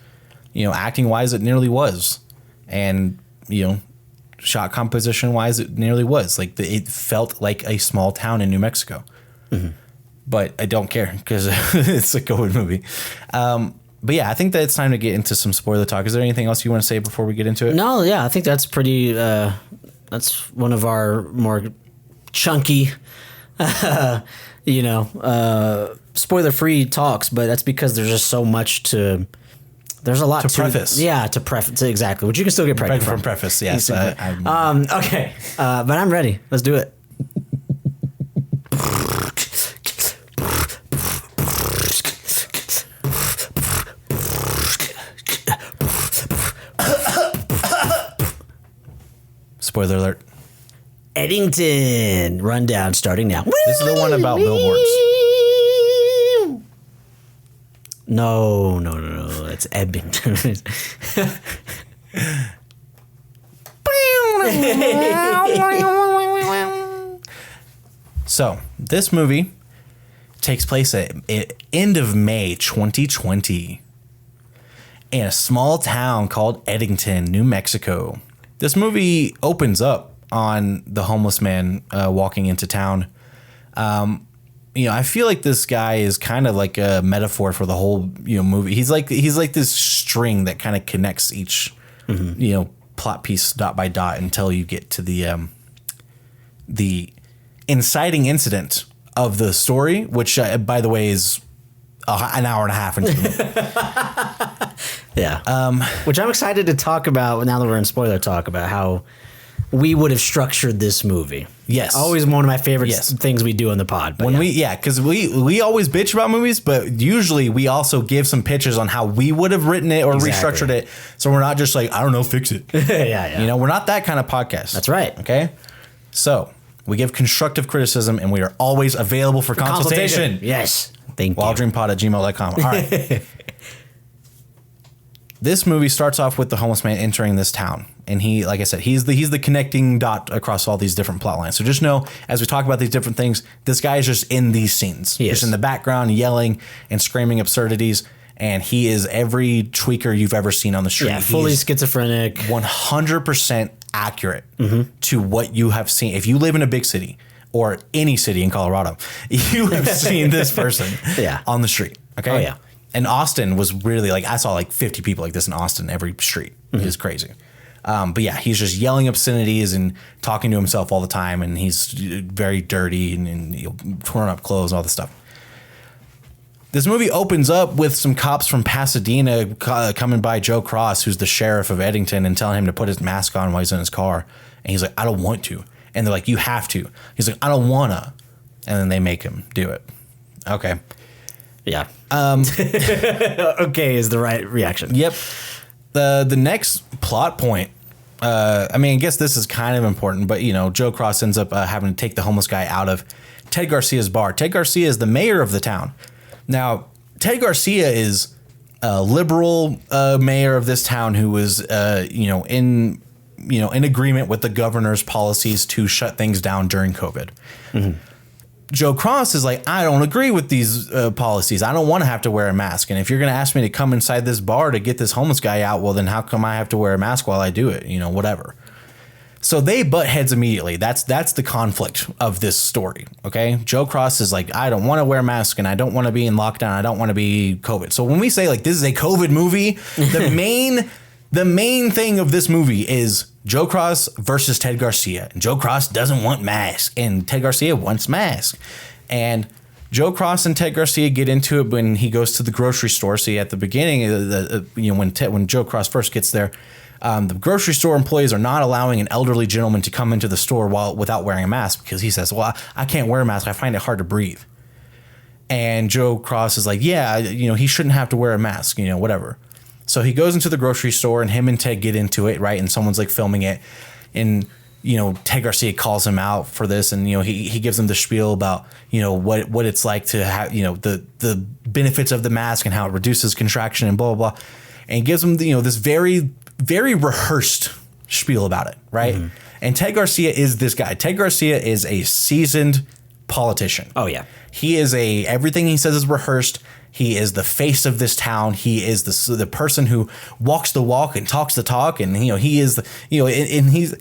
Acting wise, it nearly was. And, shot composition wise, it nearly was. Like it felt like a small town in New Mexico. Mm-hmm. But I don't care because it's a COVID movie. But yeah, I think that it's time to get into some spoiler talk. Is there anything else you want to say before we get into it? No, yeah, I think that's pretty. That's one of our more chunky, spoiler-free talks. But that's because there's just so much to. There's a lot to preface. Yeah, to preface exactly. Which you can still get pregnant from preface. Yes. Okay, but I'm ready. Let's do it. Spoiler alert. Eddington rundown starting now. This is the one about billboards. No. It's Eddington. So this movie takes place at end of May 2020 in a small town called Eddington, New Mexico. This movie opens up on the homeless man walking into town. I feel like this guy is kind of like a metaphor for the whole, movie. He's like this string that kind of connects each, plot piece dot by dot until you get to the inciting incident of the story, which, by the way, is an hour and a half into the movie. Yeah. Which I'm excited to talk about now that we're in spoiler talk about how we would have structured this movie. Yes. Always one of my favorite things we do on the pod. Because we always bitch about movies, but usually we also give some pitches on how we would have written it or restructured it. So we're not just like, I don't know, fix it. Yeah. We're not that kind of podcast. That's right. Okay. So we give constructive criticism and we are always available for consultation. Yes. Thank you. WildDreamPod@gmail.com. All right. This movie starts off with the homeless man entering this town. And he, like I said, he's the connecting dot across all these different plot lines. So just know, as we talk about these different things, this guy is just in these scenes. Just in the background, yelling and screaming absurdities. And he is every tweaker you've ever seen on the street. Yeah, fully schizophrenic. 100% accurate to what you have seen. If you live in a big city or any city in Colorado, you have seen this person on the street. Okay? Oh, yeah. And Austin was really I saw 50 people like this in Austin every street. It was crazy. But yeah, he's just yelling obscenities and talking to himself all the time. And he's very dirty and torn up clothes and all this stuff. This movie opens up with some cops from Pasadena coming by Joe Cross, who's the sheriff of Eddington, and telling him to put his mask on while he's in his car. And he's like, I don't want to. And they're like, you have to. He's like, I don't want to. And then they make him do it. Okay. Yeah. Okay is the right reaction. Yep. The next plot point, I guess this is kind of important, but, Joe Cross ends up having to take the homeless guy out of Ted Garcia's bar. Ted Garcia is the mayor of the town. Now, Ted Garcia is a liberal mayor of this town who was, in agreement with the governor's policies to shut things down during COVID. Mm-hmm. Joe Cross is like, I don't agree with these policies. I don't want to have to wear a mask. And if you're going to ask me to come inside this bar to get this homeless guy out, well, then how come I have to wear a mask while I do it? Whatever. So they butt heads immediately. That's the conflict of this story. Okay. Joe Cross is like, I don't want to wear a mask and I don't want to be in lockdown. I don't want to be COVID. So when we say this is a COVID movie, the main thing of this movie is Joe Cross versus Ted Garcia. And Joe Cross doesn't want mask, and Ted Garcia wants mask. And Joe Cross and Ted Garcia get into it when he goes to the grocery store. See, at the beginning, when Joe Cross first gets there, the grocery store employees are not allowing an elderly gentleman to come into the store without wearing a mask because he says, well, I can't wear a mask. I find it hard to breathe. And Joe Cross is like, yeah, he shouldn't have to wear a mask, whatever. So he goes into the grocery store and him and Ted get into it, right? And someone's filming it. And, Ted Garcia calls him out for this. And, he gives him the spiel about, what it's like to have, the benefits of the mask and how it reduces contraction and blah, blah, blah. And he gives him, this very, very rehearsed spiel about it, right? Mm-hmm. And Ted Garcia is this guy. Ted Garcia is a seasoned politician. Oh, yeah. He is everything he says is rehearsed. He is the face of this town. He is the person who walks the walk and talks the talk. And, he is, and he's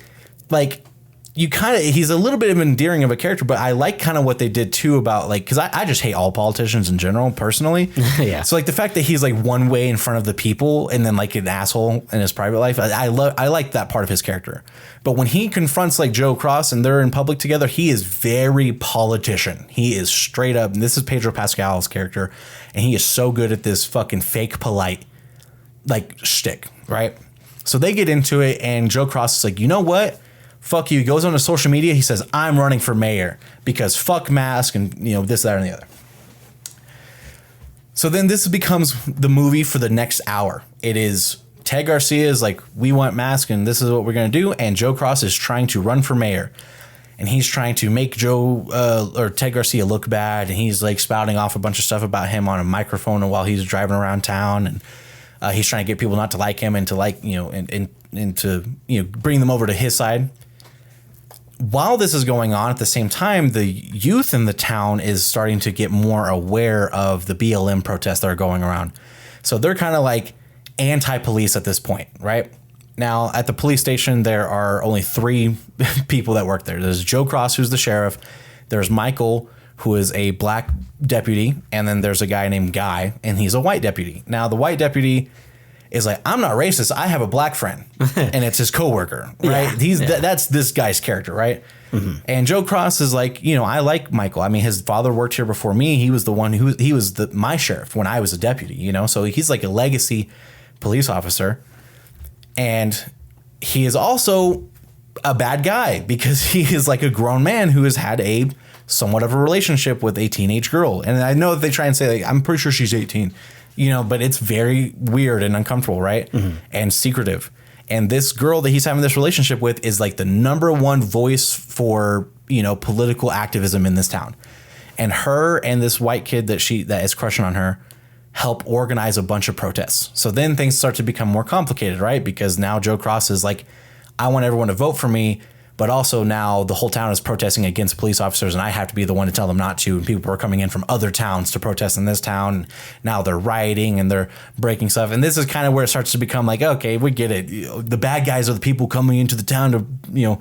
he's a little bit of endearing of a character, but I like kind of what they did too about because I just hate all politicians in general personally. Yeah. So the fact that he's one way in front of the people and then an asshole in his private life, I like that part of his character. But when he confronts Joe Cross and they're in public together, he is very politician. He is straight up. And this is Pedro Pascal's character. And he is so good at this fucking fake polite shtick, right? So they get into it and Joe Cross is like, you know what? Fuck you. He goes on to social media. He says, I'm running for mayor because fuck mask and, this, that, and the other. So then this becomes the movie for the next hour. It is Ted Garcia is like, we want mask and this is what we're going to do. And Joe Cross is trying to run for mayor. And he's trying to make Ted Garcia look bad. And he's spouting off a bunch of stuff about him on a microphone while he's driving around town. And he's trying to get people not to like him and to and to, bring them over to his side. While this is going on, at the same time, the youth in the town is starting to get more aware of the BLM protests that are going around. So they're kind of anti-police at this point, right? Now, at the police station, there are only 3 people that work there. There's Joe Cross, who's the sheriff. There's Michael, who is a black deputy. And then there's a guy named Guy, and he's a white deputy. Now, the white deputy is like, I'm not racist. I have a black friend. And it's his coworker, right? That's this guy's character, right? Mm-hmm. And Joe Cross is like, I like Michael. I mean, his father worked here before me. He was the one he was my sheriff when I was a deputy, So he's like a legacy police officer. And he is also a bad guy because he is like a grown man who has had a somewhat of a relationship with a teenage girl. And I know that they try and say, like, I'm pretty sure she's 18, but it's very weird and uncomfortable, right? Mm-hmm. And secretive. And this girl that he's having this relationship with is like the #1 voice for, political activism in this town. And her and this white kid that is crushing on her help organize a bunch of protests. So then things start to become more complicated, right? Because now Joe Cross is like, I want everyone to vote for me, but also now the whole town is protesting against police officers and I have to be the one to tell them not to. And people are coming in from other towns to protest in this town. Now they're rioting and they're breaking stuff. And this is kind of where it starts to become like, okay, we get it. The bad guys are the people coming into the town to,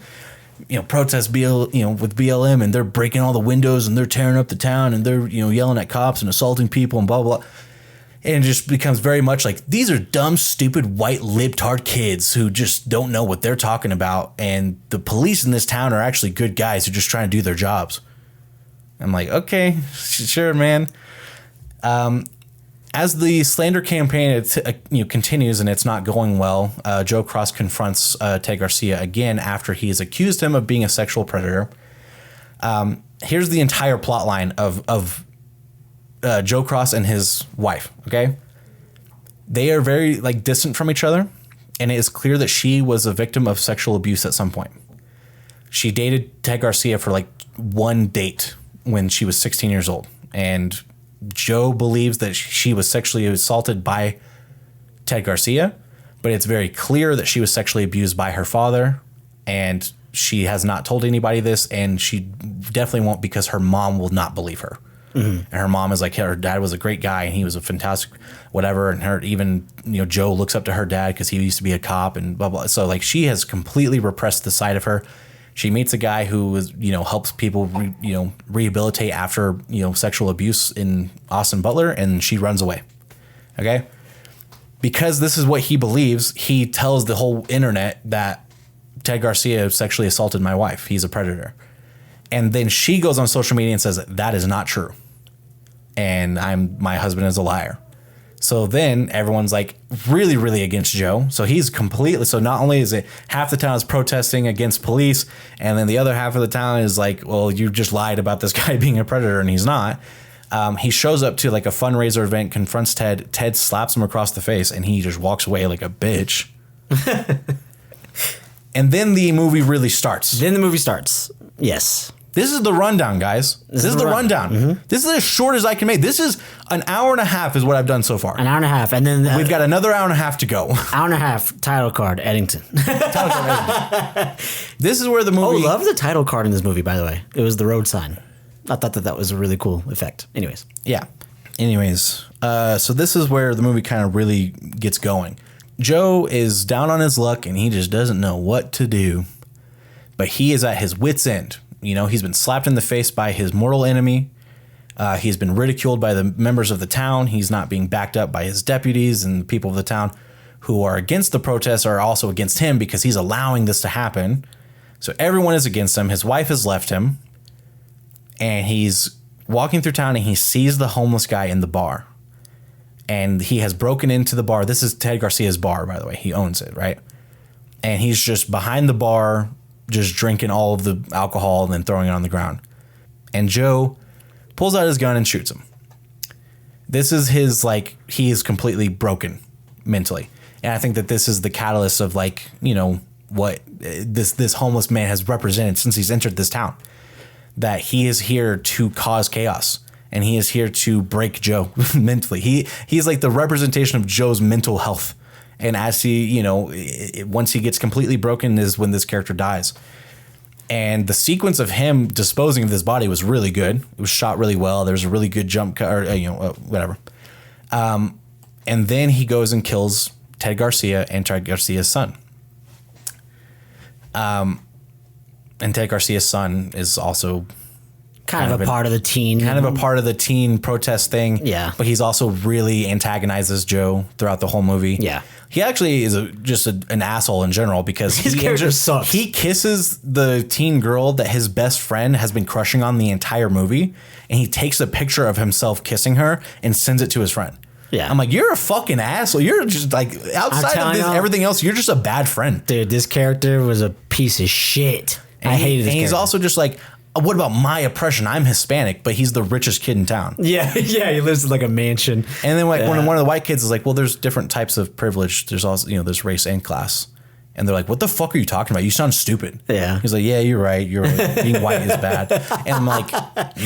protest with BLM, and they're breaking all the windows and they're tearing up the town and they're, yelling at cops and assaulting people and blah, blah, blah. And it just becomes very much like, these are dumb, stupid, white libtard kids who just don't know what they're talking about. And the police in this town are actually good guys who are just trying to do their jobs. I'm like, okay, sure, man. As the slander campaign continues and it's not going well, Joe Cross confronts Ted Garcia again after he's accused him of being a sexual predator. Here's the entire plot line of Joe Cross and his wife, okay? They are very distant from each other, and it is clear that she was a victim of sexual abuse at some point. She dated Ted Garcia for one date when she was 16 years old, and Joe believes that she was sexually assaulted by Ted Garcia, but it's very clear that she was sexually abused by her father, and she has not told anybody this, and she definitely won't because her mom will not believe her. Mm-hmm. And her mom is like, her dad was a great guy and he was a fantastic whatever. And Joe looks up to her dad because he used to be a cop and blah, blah. So she has completely repressed the side of her. She meets a guy who is, helps people, rehabilitate after, sexual abuse in Austin Butler, and she runs away. Okay. Because this is what he believes, he tells the whole internet that Ted Garcia sexually assaulted my wife. He's a predator. And then she goes on social media and says, that is not true. And my husband is a liar. So then everyone's really, really against Joe. So he's completely, so not only is it half the town is protesting against police, and then the other half of the town is like, well, you just lied about this guy being a predator, and he's not. He shows up to a fundraiser event, confronts Ted. Ted slaps him across the face, and he just walks away like a bitch. And then the movie really starts. Yes. This is the rundown, guys. This is the rundown. Mm-hmm. This is as short as I can make. This is an hour and a half is what I've done so far. An hour and a half. And then we've got another hour and a half to go. Hour and a half, title card, Eddington. This is where the movie... Oh, love the title card in this movie, by the way. It was the road sign. I thought that was a really cool effect. Anyways. Yeah. So this is where the movie kind of really gets going. Joe is down on his luck and he just doesn't know what to do. But he is at his wit's end. He's been slapped in the face by his mortal enemy. He's been ridiculed by the members of the town. He's not being backed up by his deputies, and the people of the town who are against the protests are also against him because he's allowing this to happen. So everyone is against him. His wife has left him, and he's walking through town and he sees the homeless guy in the bar. And he has broken into the bar. This is Ted Garcia's bar, by the way. He owns it, right? And he's just behind the bar, just drinking all of the alcohol and then throwing it on the ground. And Joe pulls out his gun and shoots him. This is his, he is completely broken mentally. And I think that this is the catalyst of, what this homeless man has represented since he's entered this town. That he is here to cause chaos. And he is here to break Joe mentally. He's like the representation of Joe's mental health. And as he, once he gets completely broken is when this character dies. And the sequence of him disposing of this body was really good. It was shot really well. There was a really good jump cut, or, whatever. And then he goes and kills Ted Garcia and Ted Garcia's son. And Ted Garcia's son is also kind of a part of the teen protest thing. Yeah. But he's also really antagonizes Joe throughout the whole movie. Yeah. He actually is just an asshole in general because his character sucks. He kisses the teen girl that his best friend has been crushing on the entire movie, and he takes a picture of himself kissing her and sends it to his friend. Yeah. I'm like, you're a fucking asshole. You're just like, outside of this, everything else, you're just a bad friend. Dude, this character was a piece of shit. I hated this character. He's also just like, what about my oppression? I'm Hispanic, but he's the richest kid in town. Yeah, he lives in like a mansion. And then like when one of the white kids is like, well, there's different types of privilege. There's also, there's race and class. And they're like, what the fuck are you talking about? You sound stupid. Yeah. He's like, yeah, you're right. You're right. Being white is bad. And I'm like,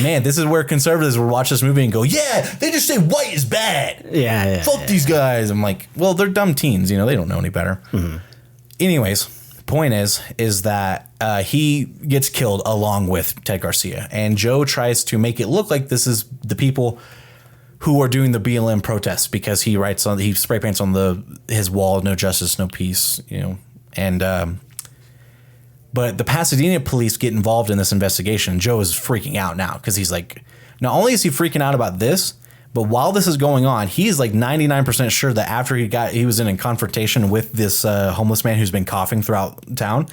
man, this is where conservatives will watch this movie and go, yeah, they just say white is bad. Yeah. Fuck these guys. I'm like, well, they're dumb teens. They don't know any better. Mm-hmm. Anyways, point is that he gets killed along with Ted Garcia. And Joe tries to make it look like this is the people who are doing the BLM protests because he spray paints on his wall, no justice, no peace, And but the Pasadena police get involved in this investigation. Joe is freaking out now because he's like, not only is he freaking out about this, but while this is going on, he's like 99% sure that after he was in a confrontation with this homeless man who's been coughing throughout town,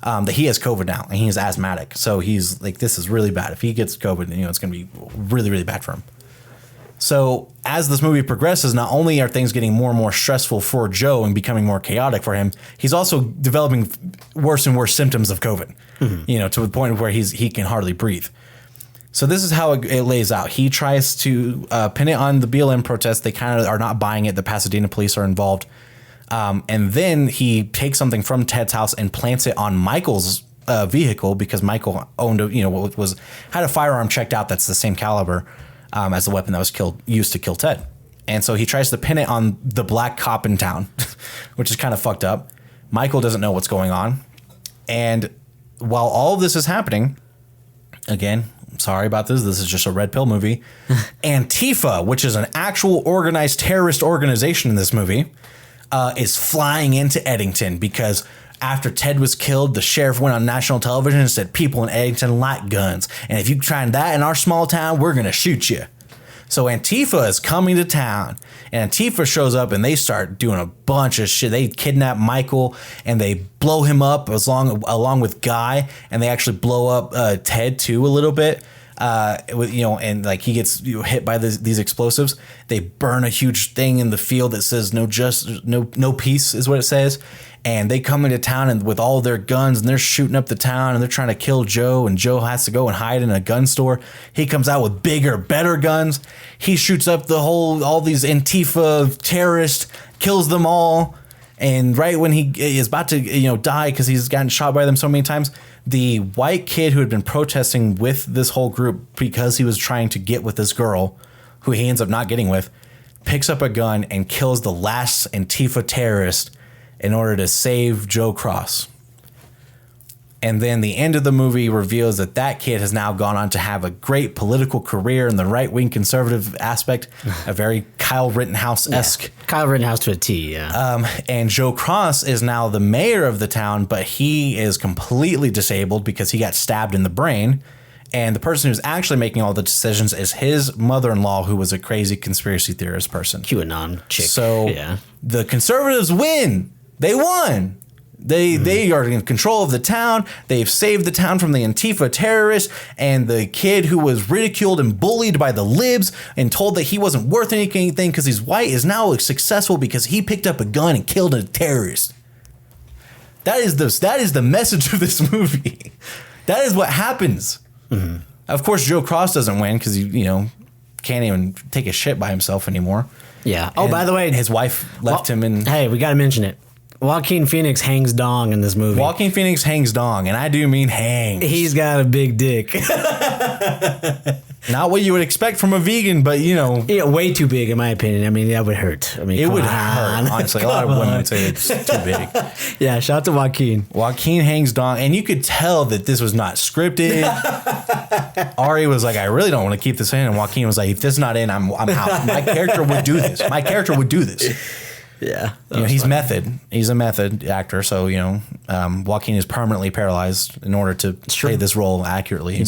that he has COVID now and he's asthmatic. So he's like, this is really bad. If he gets COVID, it's going to be really, really bad for him. So as this movie progresses, not only are things getting more and more stressful for Joe and becoming more chaotic for him, he's also developing worse and worse symptoms of COVID, to the point where he can hardly breathe. So this is how it lays out. He tries to pin it on the BLM protest. They kind of are not buying it. The Pasadena police are involved. And then he takes something from Ted's house and plants it on Michael's vehicle because Michael owned had a firearm checked out that's the same caliber as the weapon that was used to kill Ted. And so he tries to pin it on the black cop in town, which is kind of fucked up. Michael doesn't know what's going on. And while all of this is happening, again, sorry about this. This is just a red pill movie. Antifa, which is an actual organized terrorist organization in this movie, is flying into Eddington because after Ted was killed, the sheriff went on national television and said people in Eddington like guns. And if you try that in our small town, we're going to shoot you. So Antifa is coming to town, and Antifa shows up and they start doing a bunch of shit. They kidnap Michael and they blow him up along with Guy, and they actually blow up Ted too a little bit. And like he gets hit by these explosives. They burn a huge thing in the field that says no peace is what it says. And they come into town and with all their guns and they're shooting up the town and they're trying to kill Joe, and Joe has to go and hide in a gun store. He comes out with bigger, better guns. He shoots up all these Antifa terrorists, kills them all. And right when he is about to die because he's gotten shot by them so many times, the white kid who had been protesting with this whole group because he was trying to get with this girl who he ends up not getting with, picks up a gun and kills the last Antifa terrorist in order to save Joe Cross. And then the end of the movie reveals that kid has now gone on to have a great political career in the right-wing conservative aspect, a very Kyle Rittenhouse-esque. Yeah. Kyle Rittenhouse to a T, yeah. And Joe Cross is now the mayor of the town, but he is completely disabled because he got stabbed in the brain. And the person who's actually making all the decisions is his mother-in-law, who was a crazy conspiracy theorist person. QAnon chick. So yeah. The conservatives win. They won. They are in control of the town. They've saved the town from the Antifa terrorists, and the kid who was ridiculed and bullied by the libs and told that he wasn't worth anything because he's white is now successful because he picked up a gun and killed a terrorist. That is the message of this movie. That is what happens. Mm-hmm. Of course, Joe Cross doesn't win because he can't even take a shit by himself anymore. Yeah. Oh, by the way, his wife left him. And hey, we got to mention it. Joaquin Phoenix hangs dong in this movie. Joaquin Phoenix hangs dong, and I do mean hangs. He's got a big dick. Not what you would expect from a vegan, but Yeah, way too big in my opinion. I mean, that would hurt. I mean, it would hurt. Honestly, a lot of women would say it's too big. Yeah, shout out to Joaquin. Joaquin hangs dong, and you could tell that this was not scripted. Ari was like, I really don't want to keep this in, and Joaquin was like, if this is not in, I'm out. My character would do this. Yeah. He's method. He's a method actor. So, Joaquin is permanently paralyzed in order to play this role accurately.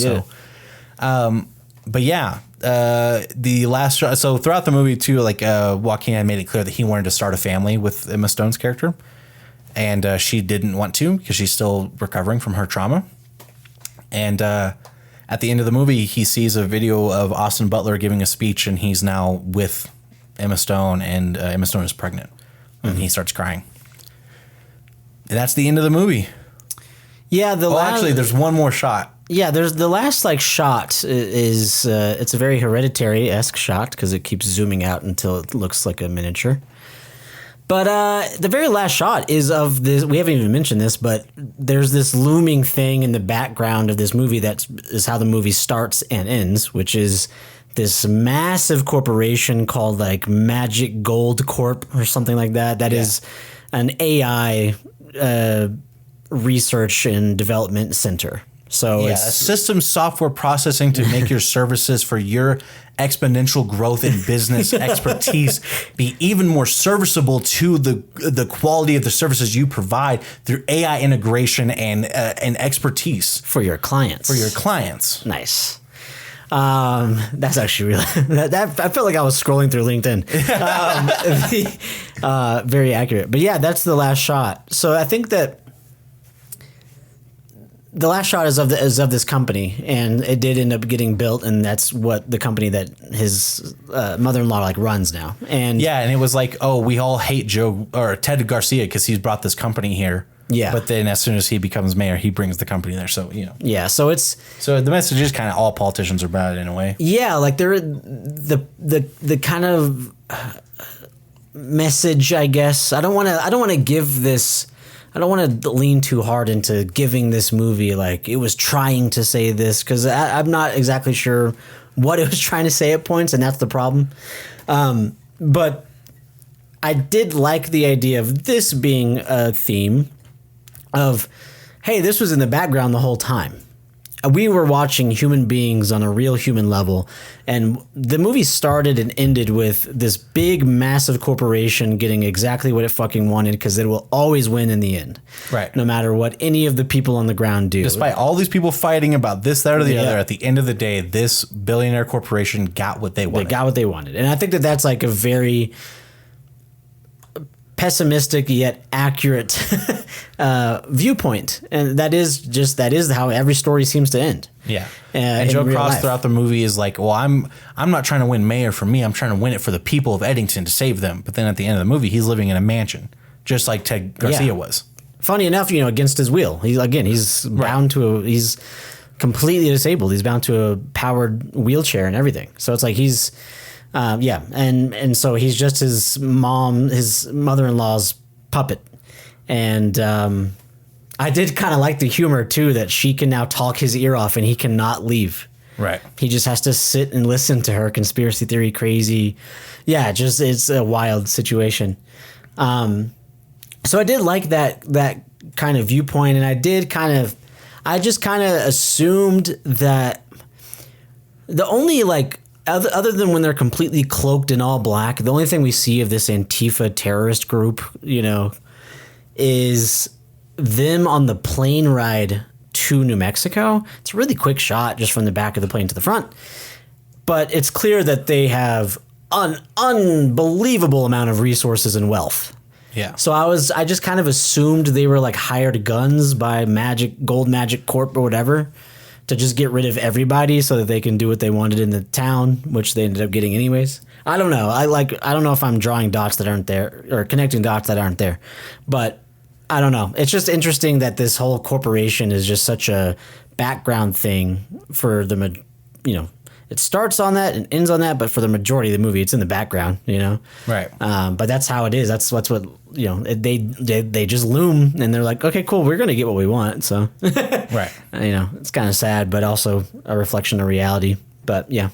But yeah, the last shot. So throughout the movie too, like Joaquin had made it clear that he wanted to start a family with Emma Stone's character. And she didn't want to because she's still recovering from her trauma. And at the end of the movie, he sees a video of Austin Butler giving a speech, and he's now with Emma Stone, and Emma Stone is pregnant. And he starts crying. And that's the end of the movie. Yeah. Actually, there's one more shot. Yeah, there's the last shot is it's a very Hereditary-esque shot because it keeps zooming out until it looks like a miniature. But the very last shot is of this. We haven't even mentioned this, but there's this looming thing in the background of this movie that is how the movie starts and ends, which is this massive corporation called like Magic Gold Corp or something like that. That is an AI research and development center. So it's a system software processing to make your services for your exponential growth in business expertise be even more serviceable to the quality of the services you provide through AI integration and expertise for your clients. Nice. That's actually really that I felt like I was scrolling through LinkedIn. Very accurate. But yeah, that's the last shot. So I think that the last shot is of this company, and it did end up getting built, and that's what the company that his mother-in-law runs now. And it was like, oh, we all hate Ted Garcia because he's brought this company here. Yeah, but then as soon as he becomes mayor, he brings the company there. So Yeah, so the message is kind of all politicians are bad in a way. Yeah, like they're the kind of message, I guess. I don't want to lean too hard into giving this movie like it was trying to say this, because I'm not exactly sure what it was trying to say at points, and that's the problem. But I did like the idea of this being a theme of, hey, this was in the background the whole time. We were watching human beings on a real human level, and the movie started and ended with this big, massive corporation getting exactly what it fucking wanted, because it will always win in the end. Right. No matter what any of the people on the ground do. Despite all these people fighting about this, that, or the other, at the end of the day, this billionaire corporation got what they wanted. They got what they wanted. And I think that that's like a very pessimistic yet accurate viewpoint, and that is how every story seems to end. Yeah, and Joe Cross throughout the movie is like, well, I'm not trying to win mayor for me. I'm trying to win it for the people of Eddington to save them. But then at the end of the movie, he's living in a mansion, just like Ted Garcia was. Funny enough, against his will. He's bound to he's completely disabled. He's bound to a powered wheelchair and everything. So it's like he's. And so he's just his mother-in-law's puppet. And I did kind of like the humor, too, that she can now talk his ear off and he cannot leave. Right. He just has to sit and listen to her conspiracy theory crazy. Yeah, it's a wild situation. So I did like that kind of viewpoint, and I just kind of assumed that the only other than when they're completely cloaked in all black, the only thing we see of this Antifa terrorist group, is them on the plane ride to New Mexico. It's a really quick shot just from the back of the plane to the front. But it's clear that they have an unbelievable amount of resources and wealth. Yeah. So I just kind of assumed they were hired guns by Gold Magic Corp or whatever, to just get rid of everybody so that they can do what they wanted in the town, which they ended up getting anyways. I don't know. I don't know if I'm drawing dots that aren't there or connecting dots that aren't there, but I don't know. It's just interesting that this whole corporation is just such a background thing for it starts on that and ends on that, but for the majority of the movie, it's in the background, Right. But that's how it is. That's what, they just loom, and they're like, okay, cool, we're going to get what we want. So, right. It's kind of sad, but also a reflection of reality. But yeah.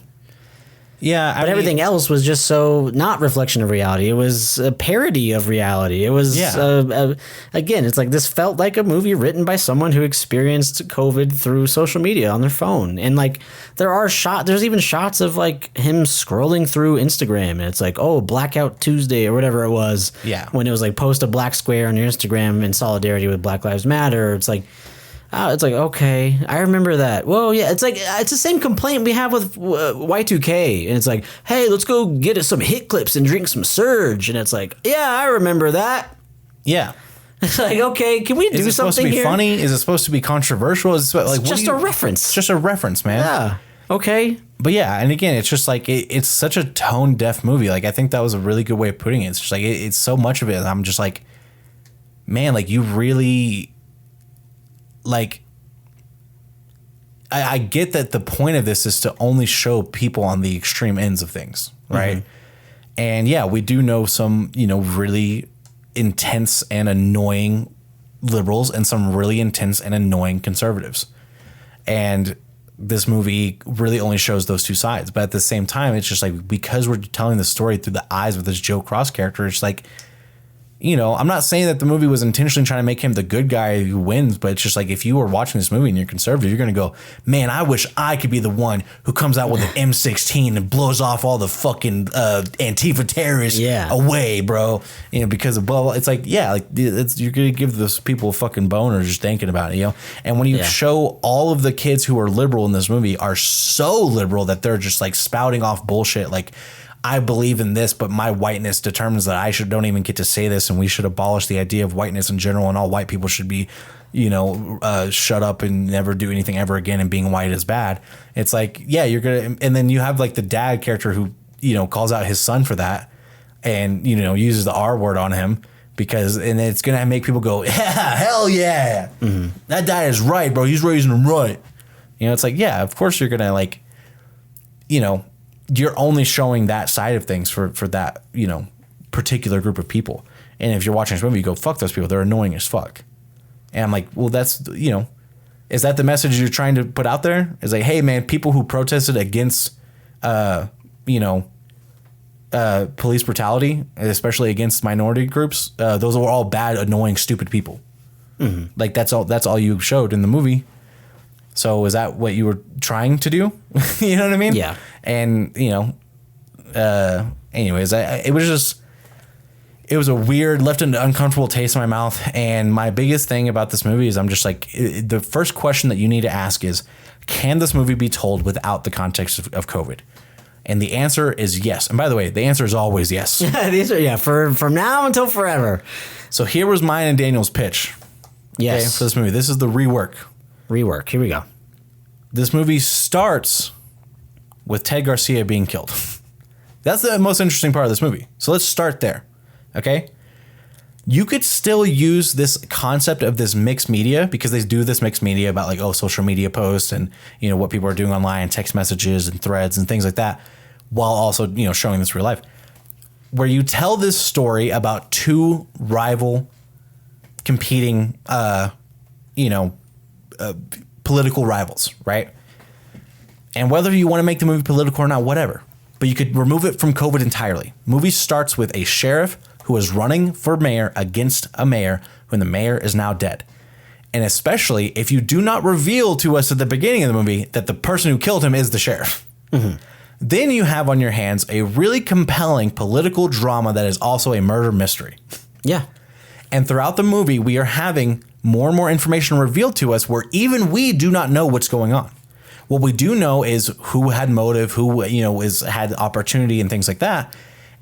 Yeah, But everything else was just so not reflection of reality. It was a parody of reality. It was, again, it's like this felt like a movie written by someone who experienced COVID through social media on their phone. And like there's even shots of like him scrolling through Instagram, and it's like, oh, Blackout Tuesday or whatever it was. Yeah. When it was like post a black square on your Instagram in solidarity with Black Lives Matter. It's like, okay, I remember that. Whoa, yeah, it's like it's the same complaint we have with Y2K, and it's like, hey, let's go get us some hit clips and drink some Surge, and it's like, yeah, I remember that. Yeah, it's like, okay, can we do something here? Is it supposed to be funny? Is it supposed to be controversial? Is it like just a reference? It's just a reference, man. Yeah. Okay. But yeah, and again, it's just like it's such a tone deaf movie. Like I think that was a really good way of putting it. It's just like it's so much of it. I'm just like, man, like you really. Like, I get that the point of this is to only show people on the extreme ends of things, right? Mm-hmm. And yeah, we do know some, really intense and annoying liberals and some really intense and annoying conservatives. And this movie really only shows those two sides. But at the same time, it's just like, because we're telling the story through the eyes of this Joe Cross character, it's like, I'm not saying that the movie was intentionally trying to make him the good guy who wins, but it's just like if you were watching this movie and you're conservative, you're going to go, man, I wish I could be the one who comes out with an M16 and blows off all the fucking Antifa terrorists away, bro. Because of blah, blah. It's like, yeah, like you're going to give those people a fucking boner just thinking about it, And when you show all of the kids who are liberal in this movie are so liberal that they're just like spouting off bullshit like, I believe in this, but my whiteness determines that I don't even get to say this, and we should abolish the idea of whiteness in general, and all white people should be, shut up and never do anything ever again, and being white is bad. It's like, yeah, you're gonna, and then you have like the dad character who, calls out his son for that, and uses the R word on him and it's gonna make people go, yeah, hell yeah, that dad is right, bro. He's raising him right. It's like, yeah, of course you're gonna like, you're only showing that side of things for that, particular group of people. And if you're watching this movie, you go, fuck those people. They're annoying as fuck. And I'm like, well, that's, is that the message you're trying to put out there? It's like, hey, man, people who protested against, police brutality, especially against minority groups, those were all bad, annoying, stupid people. Mm-hmm. Like, that's all you showed in the movie. So is that what you were trying to do? You know what I mean? Yeah. And, anyways, it was a weird, left an uncomfortable taste in my mouth. And my biggest thing about this movie is I'm just like, the first question that you need to ask is, can this movie be told without the context of COVID? And the answer is yes. And by the way, the answer is always yes. These are, from now until forever. So here was mine and Daniel's pitch. Yes. Okay, for this movie. This is the rework. Here we go. This movie starts with Ted Garcia being killed. That's the most interesting part of this movie. So let's start there. Okay? You could still use this concept of this mixed media, because they do this mixed media about like, social media posts and, what people are doing online, text messages and threads and things like that, while also, showing this real life. Where you tell this story about two rival competing, political rivals, right? And whether you want to make the movie political or not, whatever. But you could remove it from COVID entirely. Movie starts with a sheriff who is running for mayor against a mayor when the mayor is now dead. And especially if you do not reveal to us at the beginning of the movie that the person who killed him is the sheriff. Mm-hmm. Then you have on your hands a really compelling political drama that is also a murder mystery. Yeah. And throughout the movie, we are having more and more information revealed to us where even we do not know what's going on. What we do know is who had motive, who had opportunity and things like that.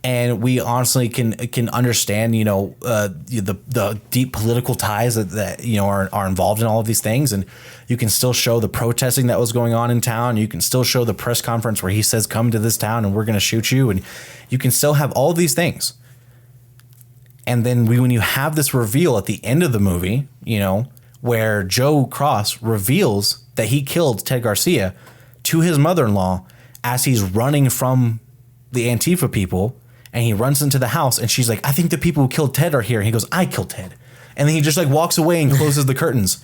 And we honestly can understand, the deep political ties that are involved in all of these things. And you can still show the protesting that was going on in town. You can still show the press conference where he says, come to this town and we're going to shoot you. And you can still have all of these things. And then when you have this reveal at the end of the movie, where Joe Cross reveals that he killed Ted Garcia to his mother-in-law as he's running from the Antifa people, and he runs into the house and she's like, I think the people who killed Ted are here. And he goes, I killed Ted. And then he just like walks away and closes the curtains.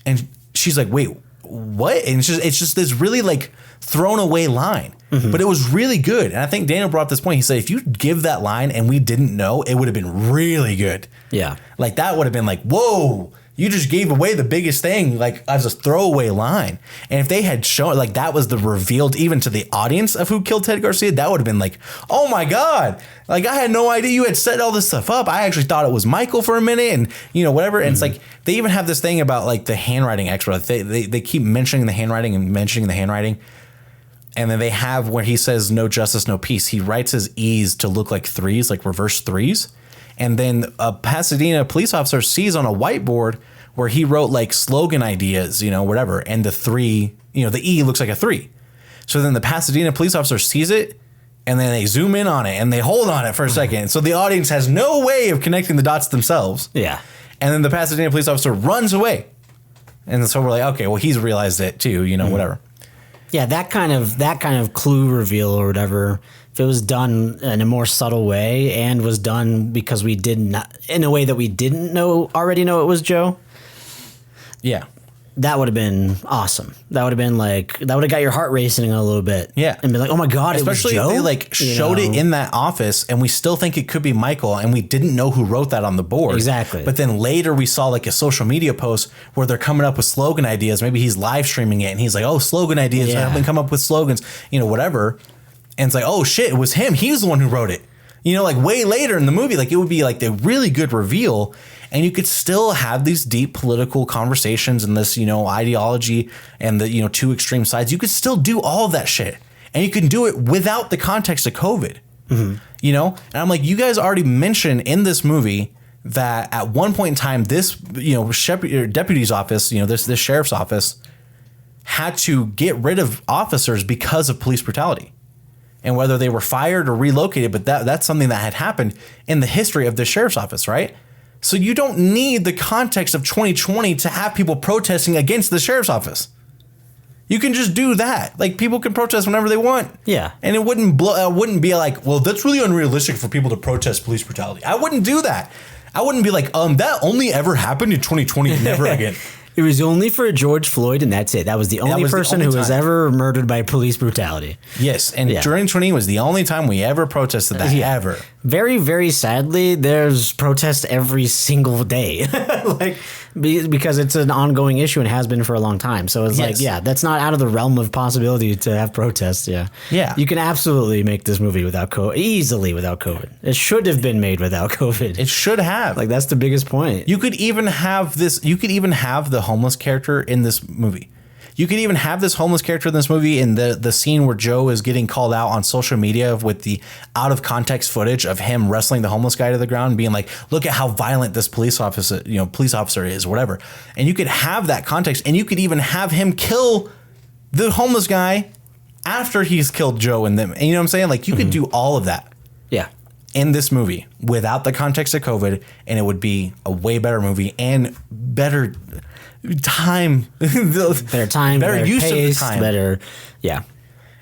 And she's like, wait, what? And it's just this really like thrown away line, but it was really good. And I think Daniel brought up this point. He said, if you give that line and we didn't know, it would have been really good. Yeah. Like that would have been like, whoa, you just gave away the biggest thing, like as a throwaway line. And if they had shown like that was the revealed even to the audience of who killed Ted Garcia, that would have been like, oh my God, like I had no idea you had set all this stuff up. I actually thought it was Michael for a minute and, you know, whatever. And it's like, they even have this thing about like the handwriting expert. They keep mentioning the handwriting and mentioning the handwriting. And then they have where he says no justice, no peace. He writes his E's to look like threes, like reverse threes. And then a Pasadena police officer sees on a whiteboard where he wrote like slogan ideas, you know, whatever. And the three, you know, the E looks like a 3. So then the Pasadena police officer sees it and then they zoom in on it and they hold on it for a second. So the audience has no way of connecting the dots themselves. Yeah. And then the Pasadena police officer runs away. And so we're like, okay, well, he's realized it too, you know, whatever. Yeah, that kind of clue reveal or whatever, if it was done in a more subtle way and was done because we did not, in a way that we didn't already know it was Joe. Yeah. That would have been awesome. That would have been like, that would have got your heart racing a little bit. Yeah. And be like, oh my God, especially it was Joe? if they like showed it in that office and we still think it could be Michael and we didn't know who wrote that on the board. Exactly. But then later we saw like a social media post where they're coming up with slogan ideas. Maybe he's live streaming it and he's like, oh, slogan ideas. Yeah. Help me come up with slogans, you know, whatever. And it's like, oh shit, it was him. He was the one who wrote it. You know, like way later in the movie, like it would be like the really good reveal. And you could still have these deep political conversations and this, you know, ideology and the, you know, two extreme sides. You could still do all of that shit. And you can do it without the context of COVID, you know? And I'm like, you guys already mentioned in this movie that at one point in time, this, you know, deputy's office, you know, this sheriff's office had to get rid of officers because of police brutality. And whether they were fired or relocated, but that's something that had happened in the history of the sheriff's office, right? So you don't need the context of 2020 to have people protesting against the sheriff's office. You can just do that. Like people can protest whenever they want. Yeah. And it wouldn't be like, well, that's really unrealistic for people to protest police brutality. I wouldn't do that. I wouldn't be like, that only ever happened in 2020, never again. It was only for George Floyd, and that's it. That was the only person who was ever murdered by police brutality. Yes, and during 2020 was the only time we ever protested that, ever. Very, very sadly, there's protests every single day, like because it's an ongoing issue and has been for a long time. So it's like, yeah, that's not out of the realm of possibility to have protests. Yeah, you can absolutely make this movie easily without COVID. It should have been made without COVID. It should have. Like that's the biggest point. You could even have this. You could even have the homeless character in this movie. You could even have this homeless character in this movie in the scene where Joe is getting called out on social media with the out of context footage of him wrestling the homeless guy to the ground, being like, look at how violent this police officer is, whatever. And you could have that context, and you could even have him kill the homeless guy after he's killed Joe and them. And you know what I'm saying? Like you could do all of that. Yeah. In this movie without the context of COVID, and it would be a way better movie and better time, better use pace, of the time, better, yeah.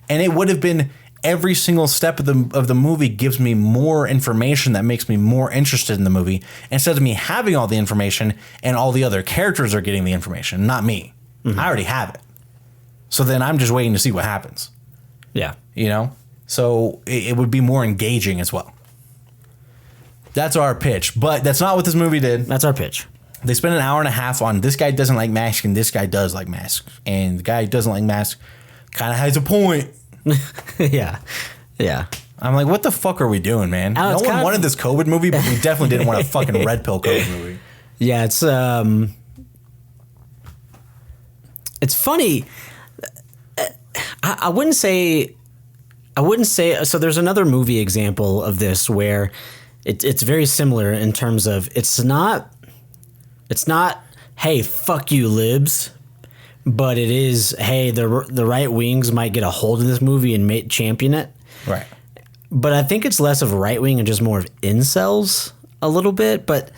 And it would have been every single step of the movie gives me more information that makes me more interested in the movie instead of me having all the information and all the other characters are getting the information, not me. I already have it, so then I'm just waiting to see what happens. Yeah, you know, so it would be more engaging as well. That's our pitch, but that's not what this movie did. That's our pitch. They spent an hour and a half on this guy doesn't like masks and this guy does like masks. And the guy who doesn't like masks kind of has a point. Yeah. Yeah. I'm like, what the fuck are we doing, man? No one wanted this COVID movie, but we definitely didn't want a fucking red pill COVID movie. Yeah, it's funny. I wouldn't say, so there's another movie example of this where it's very similar in terms of it's not, hey, fuck you, libs, but it is, hey, the right wings might get a hold of this movie and champion it. Right. But I think it's less of right wing and just more of incels a little bit. But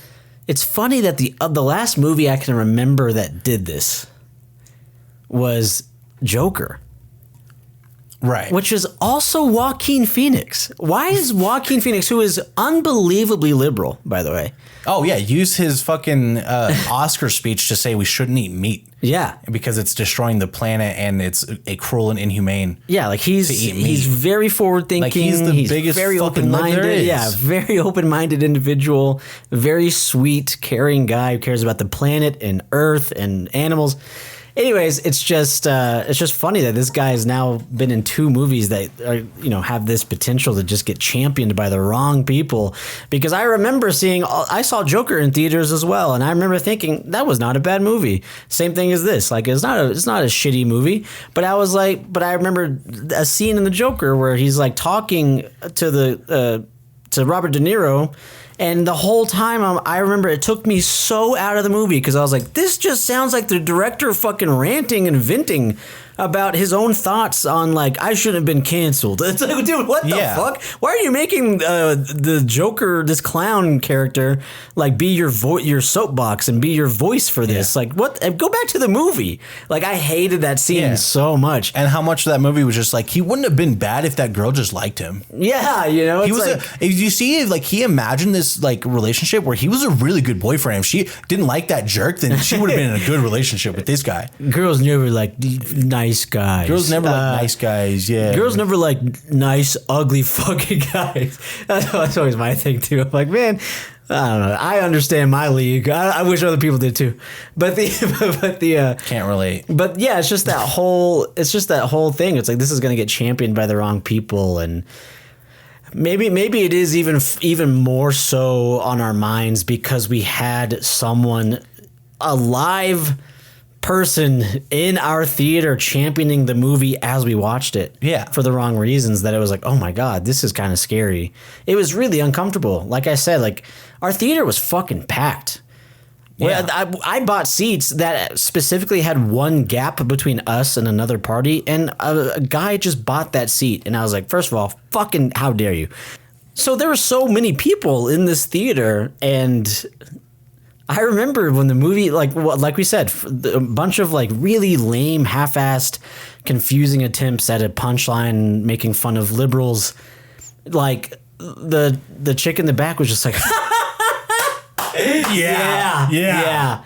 it's funny that the last movie I can remember that did this was Joker. Right. Which is also Joaquin Phoenix. Why is Joaquin Phoenix, who is unbelievably liberal, by the way? Oh, yeah. Use his fucking Oscar speech to say we shouldn't eat meat. Yeah. Because it's destroying the planet and it's a cruel and inhumane. Yeah, like he's very forward thinking. Like he's the biggest very fucking open-minded. there is. Yeah, very open-minded individual, very sweet, caring guy who cares about the planet and Earth and animals. Anyways, it's just funny that this guy has now been in 2 movies that are, have this potential to just get championed by the wrong people. Because I remember I saw Joker in theaters as well, and I remember thinking that was not a bad movie. Same thing as this, like it's not a shitty movie. But I remember a scene in the Joker where he's like talking to Robert De Niro. And the whole time, I remember it took me so out of the movie because I was like, this just sounds like the director fucking ranting and venting about his own thoughts on, like, I shouldn't have been canceled. It's like, dude, what the fuck? Why are you making the Joker, this clown character, like, be your soapbox and be your voice for this? Like, what? Go back to the movie. Like, I hated that scene so much. And how much of that movie was just like, he wouldn't have been bad if that girl just liked him. Yeah, it's he was if you see, like, he imagined this, like, relationship where he was a really good boyfriend. If she didn't like that jerk, then she would have been in a good relationship with this guy. Girls never like nice guys. Girls never like nice guys, yeah. Girls never like nice, ugly fucking guys. That's always my thing, too. I'm like, man, I don't know. I understand my league. I wish other people did, too. But Can't relate. But, yeah, it's just that whole thing. It's like, this is going to get championed by the wrong people, and maybe it is even more so on our minds because we had someone, a live person in our theater championing the movie as we watched it. Yeah. For the wrong reasons, that it was like, oh my God, this is kind of scary. It was really uncomfortable. Like I said, like our theater was fucking packed. Yeah. I bought seats that specifically had one gap between us and another party, and a guy just bought that seat. And I was like, first of all, fucking how dare you? So there were so many people in this theater, and I remember when the movie, like we said, a bunch of like really lame, half-assed, confusing attempts at a punchline, making fun of liberals. Like the chick in the back was just like, yeah.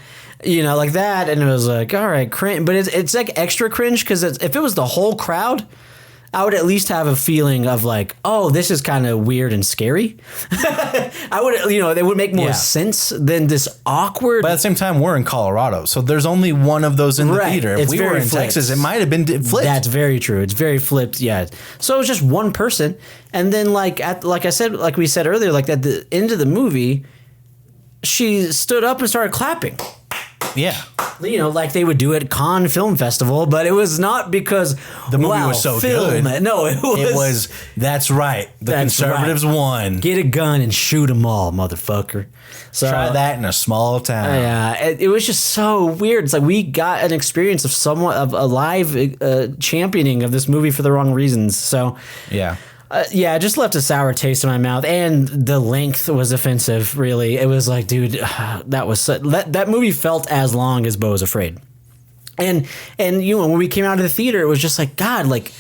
Like that, and it was like, all right, cringe. But it's like extra cringe because if it was the whole crowd, I would at least have a feeling of like, oh, this is kind of weird and scary. I would, they would make more sense than this awkward. But at the same time, we're in Colorado, so there's only one of those in the theater. If we were in Texas, it might have been flipped. That's very true. It's very flipped. Yeah. So it was just one person, and then like we said earlier, like at the end of the movie, she stood up and started clapping. Yeah. Like they would do at Cannes Film Festival, but it was not because the movie was so good. No, it was. That's right. The conservatives won. Get a gun and shoot them all, motherfucker. So, try that in a small town. Yeah, it was just so weird. It's like we got an experience of a live championing of this movie for the wrong reasons. So yeah. It just left a sour taste in my mouth, and the length was offensive. Really, it was like, dude, that movie felt as long as Beau is Afraid, and when we came out of the theater, it was just like, God, like,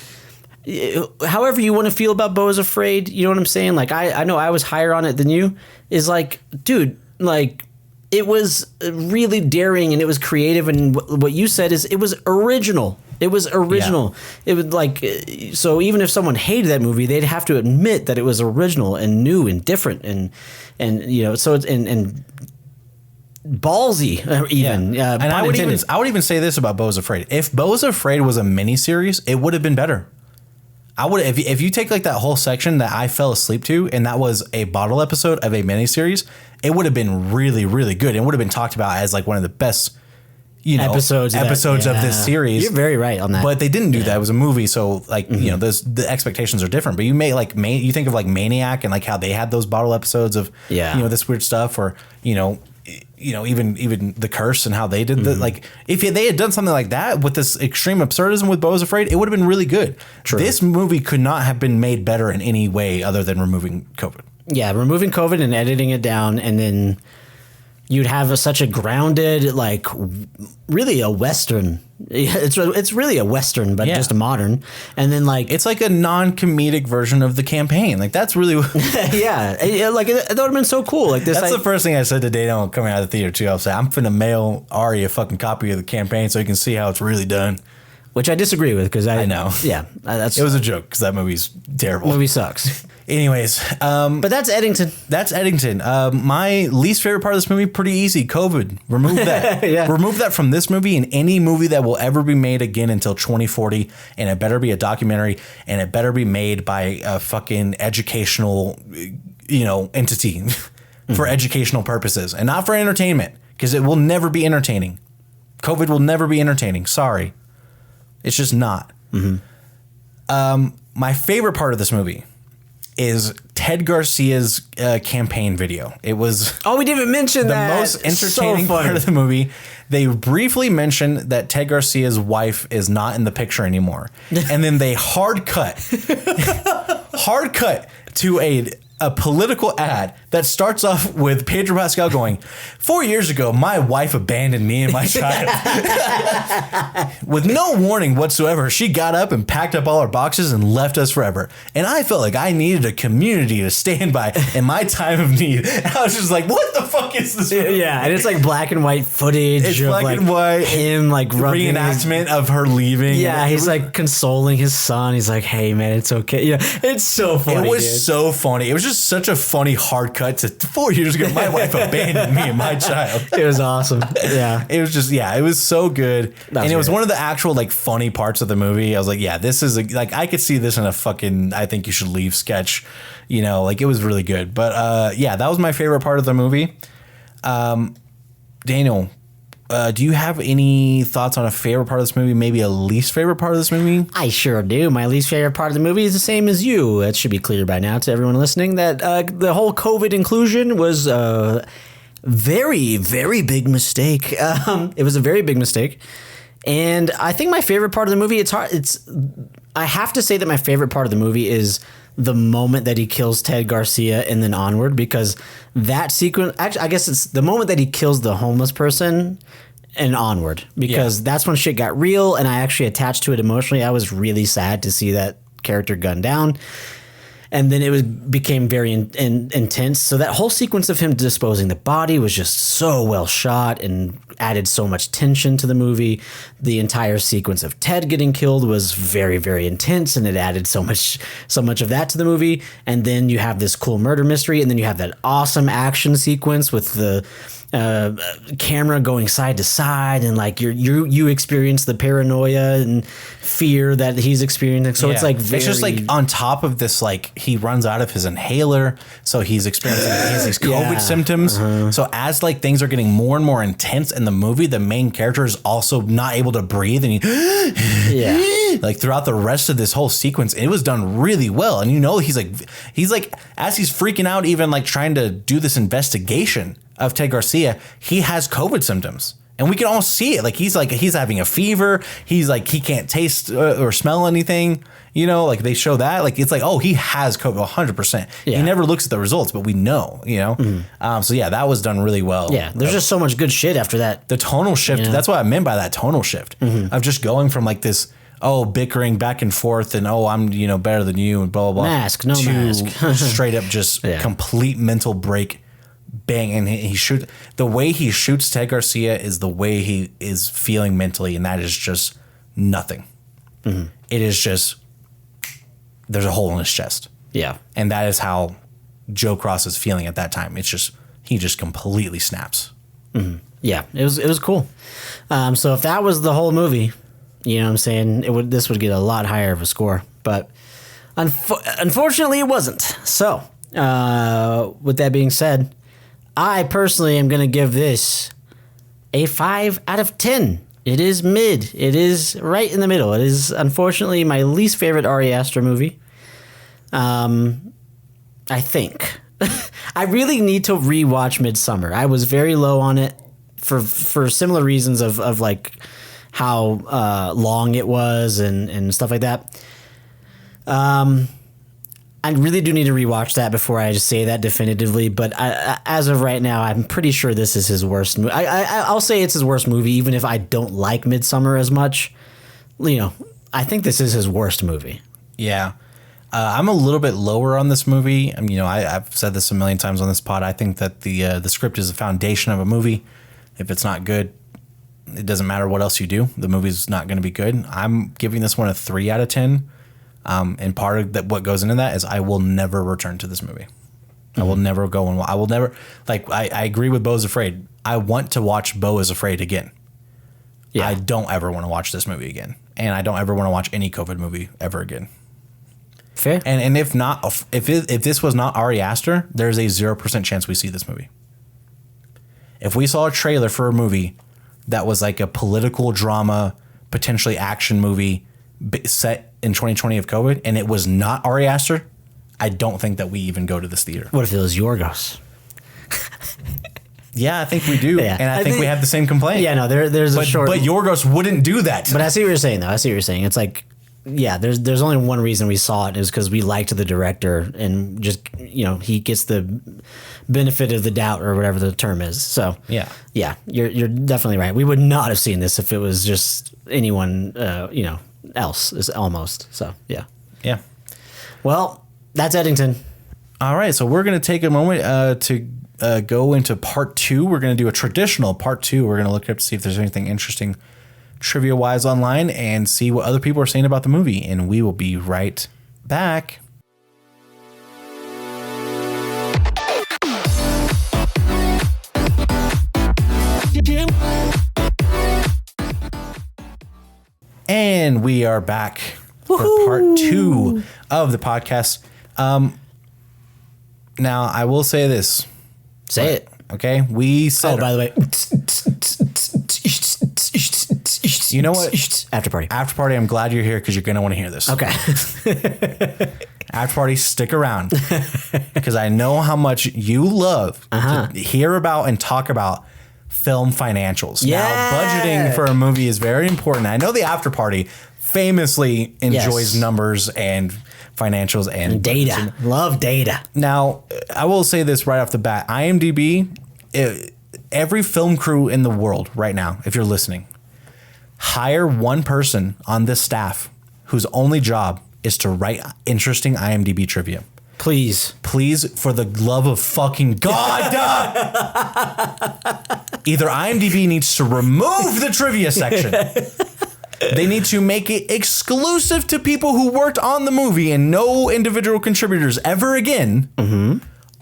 however you want to feel about Beau is Afraid, you know what I'm saying? Like, I know I was higher on it than you. Is like, dude, like, it was really daring and it was creative, and what you said is it was original. It was original. Yeah. It was like, so even if someone hated that movie, they'd have to admit that it was original and new and different and so it's and ballsy even. Yeah. And I would even say this about Beau is Afraid. If Beau is Afraid was a miniseries, it would have been better. I would if you take like that whole section that I fell asleep to, and that was a bottle episode of a miniseries, it would have been really, really good. It would have been talked about as like one of the best episodes of this series. You're very right on that. But they didn't do that. It was a movie, so like the expectations are different. But you may like you think of like Maniac and like how they had those bottle episodes of this weird stuff, or even The Curse and how they did like if they had done something like that with this extreme absurdism with Beau is Afraid, it would have been really good. True. This movie could not have been made better in any way other than removing COVID. Yeah, removing COVID and editing it down, and then you'd have such a grounded, like, really a Western. It's really a Western, but just a modern. And then, like, it's like a non-comedic version of The Campaign. Like, that's really yeah, like that would have been so cool. Like this, that's the first thing I said to Dana coming out of the theater too. I'll say I'm finna mail Ari a fucking copy of The Campaign so he can see how it's really done. Which I disagree with because I know. Yeah, it was a joke because that movie's terrible. Movie sucks. Anyways, but that's Eddington. That's Eddington. My least favorite part of this movie, pretty easy. COVID. Remove that. Yeah. Remove that from this movie and any movie that will ever be made again until 2040. And it better be a documentary. And it better be made by a fucking educational, entity for educational purposes and not for entertainment because it will never be entertaining. COVID will never be entertaining. Sorry. It's just not. My favorite part of this movie is Ted Garcia's campaign video. It was we didn't mention the most entertaining part of the movie. They briefly mentioned that Ted Garcia's wife is not in the picture anymore. And then they hard cut to a political ad that starts off with Pedro Pascal going, 4 years ago, my wife abandoned me and my child. With no warning whatsoever, she got up and packed up all her boxes and left us forever. And I felt like I needed a community to stand by in my time of need. And I was just like, what the fuck is this movie? Yeah, and it's like black and white footage. It's of black like and white. Him like rubbing reenactment of her leaving. Yeah, he's like consoling his son. He's like, hey man, it's okay. Yeah, it's so funny. It was so funny. It was just such a funny hard cut to 4 years ago. My wife abandoned me and my child. It was awesome. Yeah, it was just it was so good, and it was one of the actual like funny parts of the movie. I was like, yeah, this is like I could see this in a fucking I think you should leave sketch, like it was really good. But that was my favorite part of the movie. Daniel, do you have any thoughts on a favorite part of this movie? Maybe a least favorite part of this movie? I sure do. My least favorite part of the movie is the same as you. It should be clear by now to everyone listening that the whole COVID inclusion was a very, very big mistake. It was a very big mistake. And I think my favorite part of the movie, I have to say that my favorite part of the movie is the moment that he kills Ted Garcia and then onward, because that sequence, actually, I guess it's the moment that he kills the homeless person and onward, because that's when shit got real and I actually attached to it emotionally. I was really sad to see that character gunned down. And then became very intense. So that whole sequence of him disposing the body was just so well shot and added so much tension to the movie. The entire sequence of Ted getting killed was very, very intense, and it added so much of that to the movie. And then you have this cool murder mystery, and then you have that awesome action sequence with the camera going side to side, and like you experience the paranoia and fear that he's experiencing. So it's like it's just like on top of this, like he runs out of his inhaler, so he's experiencing he has these COVID symptoms. So as like things are getting more and more intense in the movie, the main character is also not able to breathe, and he like throughout the rest of this whole sequence, it was done really well. And he's like as he's freaking out, even like trying to do this investigation of Ted Garcia, he has COVID symptoms, and we can all see it. Like he's having a fever. He's like he can't taste or smell anything. Like they show that. Like it's like, oh, he has COVID 100%. He never looks at the results, but we know. So that was done really well. Yeah, there's just so much good shit after that. The tonal shift. Yeah. That's what I meant by that tonal shift of just going from like this. Bickering back and forth, and I'm better than you, and blah blah blah. Mask. Straight up, just complete mental break. Bang, and the way he shoots Ted Garcia is the way he is feeling mentally, and that is just nothing. It is just there's a hole in his chest. Yeah, and that is how Joe Cross is feeling at that time. It's just he just completely snaps. Yeah, it was cool. So if that was the whole movie, what I'm saying, this would get a lot higher of a score, but unfortunately it wasn't. So with that being said, I personally am going to give this a 5 out of 10. It is mid. It is right in the middle. It is, unfortunately, my least favorite Ari Aster movie. I think. I really need to rewatch Midsummer. I was very low on it for similar reasons of like how long it was and stuff like that. I really do need to rewatch that before I just say that definitively. But as of right now, I'm pretty sure this is his worst movie. I'll say it's his worst movie, even if I don't like Midsommar as much. You know, I think this is his worst movie. Yeah. I'm a little bit lower on this movie. I mean, you know, I've said this a million times on this pod. I think that the script is the foundation of a movie. If it's not good, it doesn't matter what else you do. The movie's not going to be good. I'm giving this one a 3 out of 10. And part of that, what goes into that is I will never return to this movie. I will never go and I will never, like, I agree with Beau is Afraid. I want to watch Beau is Afraid again. Yeah. I don't ever want to watch this movie again. And I don't ever want to watch any COVID movie ever again. Fair. And if not, if this was not Ari Aster, there's a 0% chance we see this movie. If we saw a trailer for a movie that was like a political drama, potentially action movie set in 2020 of COVID, and it was not Ari Aster, I don't think that we even go to this theater. What if it was Yorgos? Yeah, I think we do. Yeah. And I think we have the same complaint. Yeah, no, there's a short... But Yorgos wouldn't do that. But I see what you're saying, though. I see what you're saying. It's like... Yeah, there's only one reason we saw it is because we liked the director and just, you know, he gets the benefit of the doubt or whatever the term is. So yeah, you're definitely right. We would not have seen this if it was just anyone, you know, else is almost. So yeah. Well, that's Eddington. All right, so we're gonna take a moment to go into part 2. We're gonna do a traditional part 2. We're gonna look up to see if there's anything interesting trivia wise online and see what other people are saying about the movie, and we will be right back. And we are back for part 2 of the podcast. Now I will say this. Say it. Okay, we said. Oh, by the way. You know what? After party. After party, I'm glad you're here because you're going to want to hear this. Okay. After party, stick around because I know how much you love to hear about and talk about film financials. Yeah. Now, budgeting for a movie is very important. I know the after party famously enjoys numbers and financials and data. Love data. Now, I will say this right off the bat. IMDb, every film crew in the world right now, if you're listening, hire one person on this staff whose only job is to write interesting IMDb trivia. Please, for the love of fucking God. Either IMDb needs to remove the trivia section. They need to make it exclusive to people who worked on the movie and no individual contributors ever again. Mm-hmm.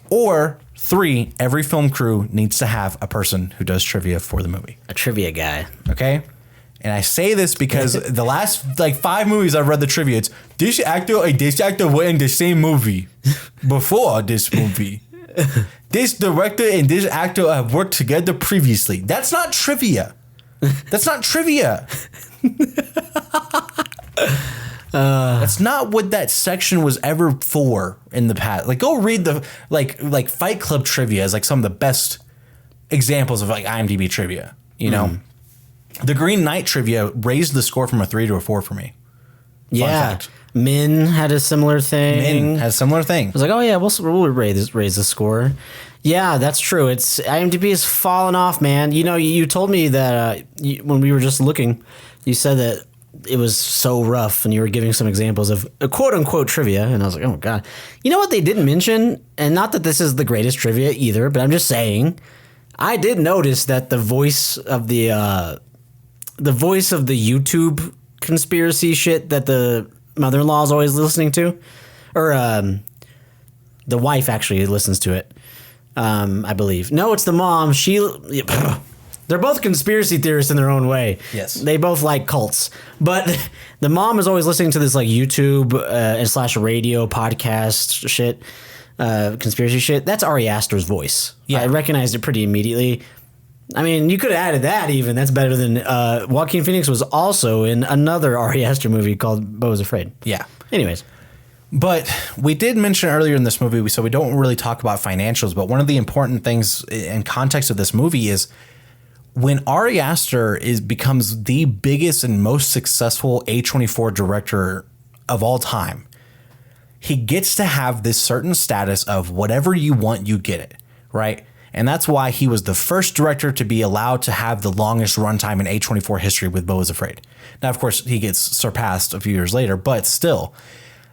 Or 3, every film crew needs to have a person who does trivia for the movie. A trivia guy. Okay? And I say this because the last 5 movies I've read the trivia, it's this actor and this actor were in the same movie before this movie. This director and this actor have worked together previously. That's not trivia. That's not trivia. That's not what that section was ever for in the past. Like, go read the like Fight Club trivia is like some of the best examples of like IMDb trivia. You know, the Green Knight trivia raised the score from a 3 to a 4 for me. Fun fact. Min had a similar thing. I was like, oh yeah, we'll raise the score. Yeah, that's true. It's IMDb has fallen off, man. You know, you told me that when we were just looking, you said that it was so rough, and you were giving some examples of quote unquote trivia, and I was like, oh god. You know what they didn't mention, and not that this is the greatest trivia either, but I'm just saying, I did notice that the voice of the YouTube conspiracy shit that the mother-in-law is always listening to, or the wife actually listens to it. I believe. No, it's the mom. They're both conspiracy theorists in their own way. Yes. They both like cults. But the mom is always listening to this like YouTube / radio podcast shit, conspiracy shit. That's Ari Aster's voice. Yeah. I recognized it pretty immediately. I mean, you could have added that even. That's better than Joaquin Phoenix was also in another Ari Aster movie called Beau is Afraid. Yeah. Anyways. But we did mention earlier in this movie, so we don't really talk about financials, but one of the important things in context of this movie is when Ari Aster becomes the biggest and most successful A24 director of all time, he gets to have this certain status of whatever you want, you get it, right? And that's why he was the first director to be allowed to have the longest runtime in A24 history with Beau is Afraid. Now, of course, he gets surpassed a few years later, but still,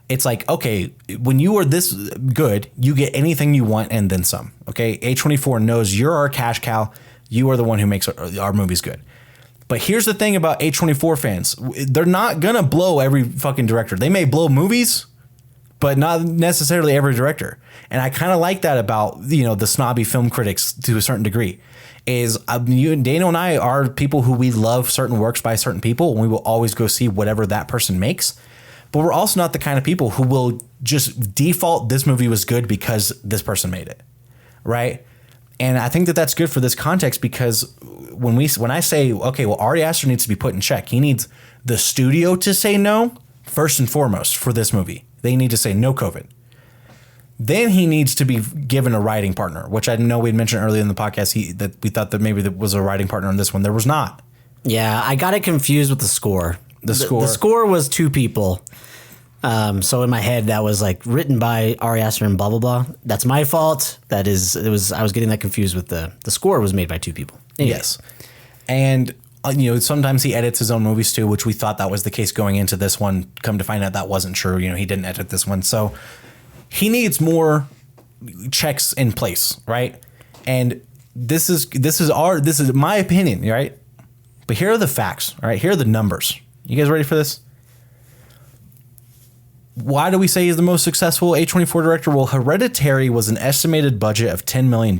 it's like, okay, when you are this good, you get anything you want and then some, okay? A24 knows you're our cash cow. You are the one who makes our movies good. But here's the thing about A24 fans. They're not going to blow every fucking director. They may blow movies, but not necessarily every director. And I kind of like that about, the snobby film critics to a certain degree. Is you and Daniel and I are people who we love certain works by certain people, and we will always go see whatever that person makes. But we're also not the kind of people who will just default this movie was good because this person made it, right? And I think that that's good for this context because when I say, okay, well, Ari Aster needs to be put in check. He needs the studio to say no, first and foremost, for this movie. They need to say no COVID. Then he needs to be given a writing partner, which I know we'd mentioned earlier in the podcast that we thought that maybe there was a writing partner on this one. There was not. Yeah, I got it confused with the score. The score was two people. So in my head, that was like written by Ari Aster and blah, blah, blah. That's my fault. I was getting that confused with the score was made by two people. Anyway. Yes. And, sometimes he edits his own movies too, which we thought that was the case going into this one. Come to find out that wasn't true. He didn't edit this one. So he needs more checks in place, right? And this is my opinion, right? But here are the facts, all right? Here are the numbers. You guys ready for this? Why do we say he's the most successful A24 director? Well, Hereditary was an estimated budget of $10 million.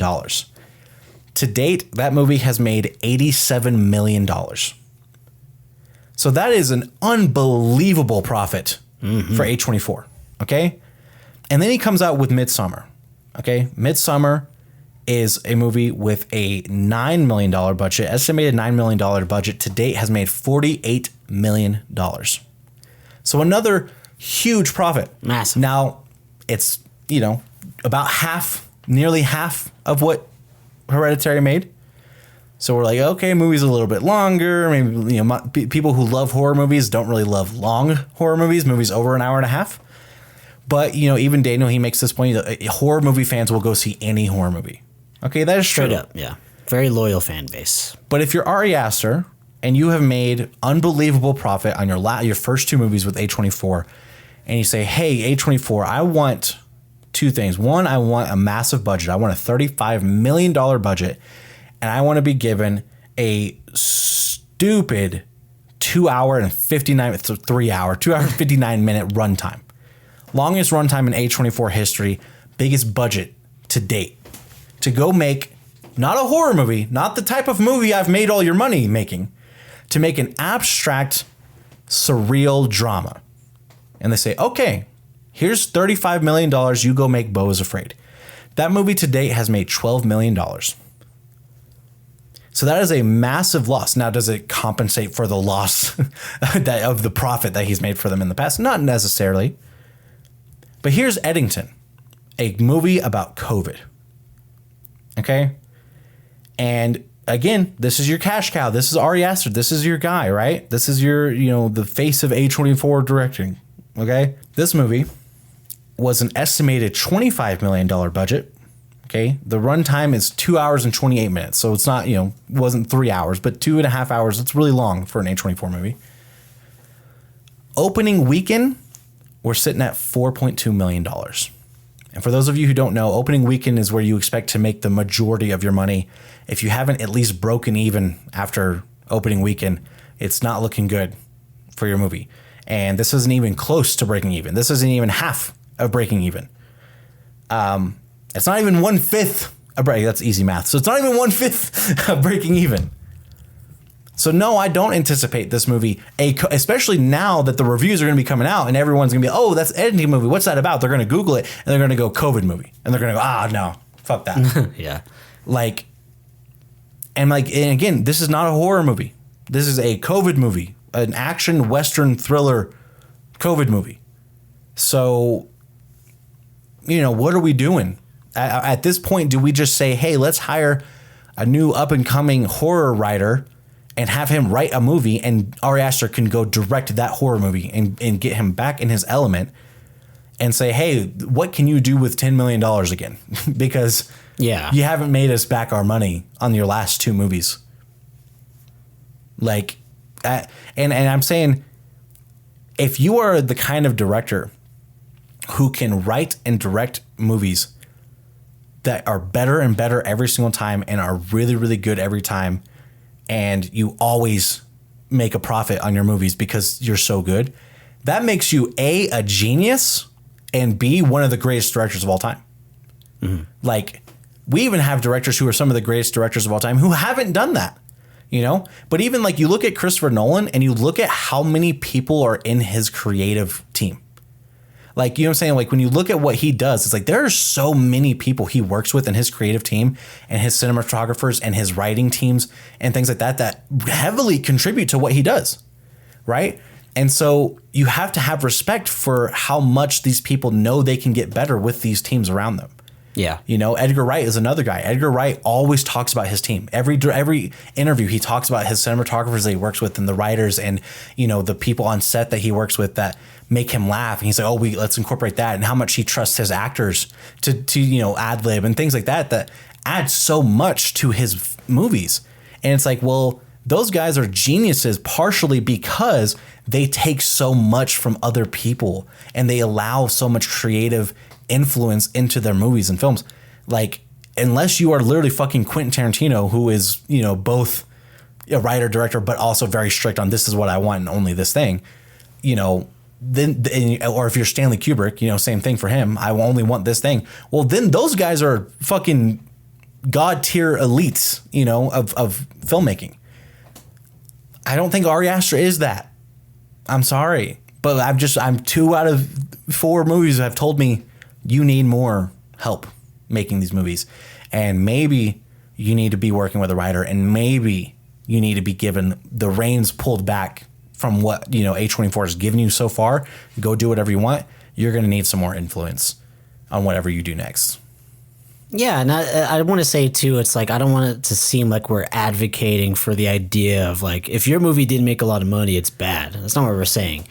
To date, that movie has made $87 million. So that is an unbelievable profit for A24, okay? And then he comes out with Midsommar, okay? Midsommar is a movie with a $9 million budget, estimated $9 million budget. To date has made $48 million. So another huge profit. Massive. Now, it's, about nearly half of what Hereditary made. So we're like, okay, movie's a little bit longer. Maybe, people who love horror movies don't really love long horror movies over an hour and a half. But, even Daniel, he makes this point that horror movie fans will go see any horror movie. Okay, that is true. Straight up, yeah. Very loyal fan base. But if you're Ari Aster and you have made unbelievable profit on your first two movies with A24, and you say, hey, A24, I want two things. One, I want a massive budget. I want a $35 million budget, and I want to be given a stupid 2 hour and 59 minute runtime. Longest runtime in A24 history, biggest budget to date. To go make not a horror movie, not the type of movie I've made all your money making, to make an abstract, surreal drama. And they say, okay, here's $35 million. You go make Beau is Afraid. That movie to date has made $12 million. So that is a massive loss. Now, does it compensate for the loss of the profit that he's made for them in the past? Not necessarily. But here's Eddington, a movie about COVID. Okay? And again, this is your cash cow. This is Ari Aster. This is your guy, right? This is your, the face of A24 directing. Okay? This movie was an estimated $25 million budget. Okay? The runtime is 2 hours and 28 minutes. So it's not, wasn't 3 hours, but 2.5 hours. It's really long for an A24 movie. Opening weekend, we're sitting at $4.2 million. And for those of you who don't know, opening weekend is where you expect to make the majority of your money. If you haven't at least broken even after opening weekend, it's not looking good for your movie. And this isn't even close to breaking even. This isn't even half of breaking even. It's not even 1/5 of breaking. That's easy math. So it's not even 1/5 of breaking even. So no, I don't anticipate this movie, especially now that the reviews are going to be coming out and everyone's going to be, oh, that's Eddington movie. What's that about? They're going to Google it and they're going to go COVID movie. And they're going to go, no, fuck that. Yeah. And again, this is not a horror movie. This is a COVID movie, an action Western thriller COVID movie. So, what are we doing? At this point, do we just say, hey, let's hire a new up and coming horror writer and have him write a movie, and Ari Aster can go direct that horror movie and get him back in his element and say, hey, what can you do with $10 million again? Because you haven't made us back our money on your last 2 movies. Like, and I'm saying, if you are the kind of director who can write and direct movies that are better and better every single time and are really, really good every time, and you always make a profit on your movies because you're so good, that makes you A, genius, and B, one of the greatest directors of all time. Mm-hmm. Like, we even have directors who are some of the greatest directors of all time who haven't done that, you know? But even like you look at Christopher Nolan and you look at how many people are in his creative team. Like, you know what I'm saying? Like, when you look at what he does, it's like there are so many people he works with in his creative team and his cinematographers and his writing teams and things like that that heavily contribute to what he does, right? And so you have to have respect for how much these people know they can get better with these teams around them. Yeah. You know, Edgar Wright is another guy. Edgar Wright always talks about his team. Every interview, he talks about his cinematographers that he works with and the writers and, you know, the people on set that he works with that make him laugh. And he's like, oh, let's incorporate that, and how much he trusts his actors to you know, ad lib and things like that add so much to his movies. And it's like, well, those guys are geniuses partially because they take so much from other people and they allow so much creative influence into their movies and films. Like, unless you are literally fucking Quentin Tarantino, who is, you know, both a writer, director, but also very strict on this is what I want and only this thing, you know, then, or if you're Stanley Kubrick, you know, same thing for him. I only want this thing. Well, then those guys are fucking god tier elites, you know, of filmmaking. I don't think Ari Aster is that. I'm sorry, but I'm 2 out of 4 movies have told me you need more help making these movies, and maybe you need to be working with a writer, and maybe you need to be given the reins pulled back from what, you know, A24 has given you so far. Go do whatever you want. You're going to need some more influence on whatever you do next. Yeah, and I want to say, too, it's like I don't want it to seem like we're advocating for the idea of, like, if your movie didn't make a lot of money, it's bad. That's not what we're saying.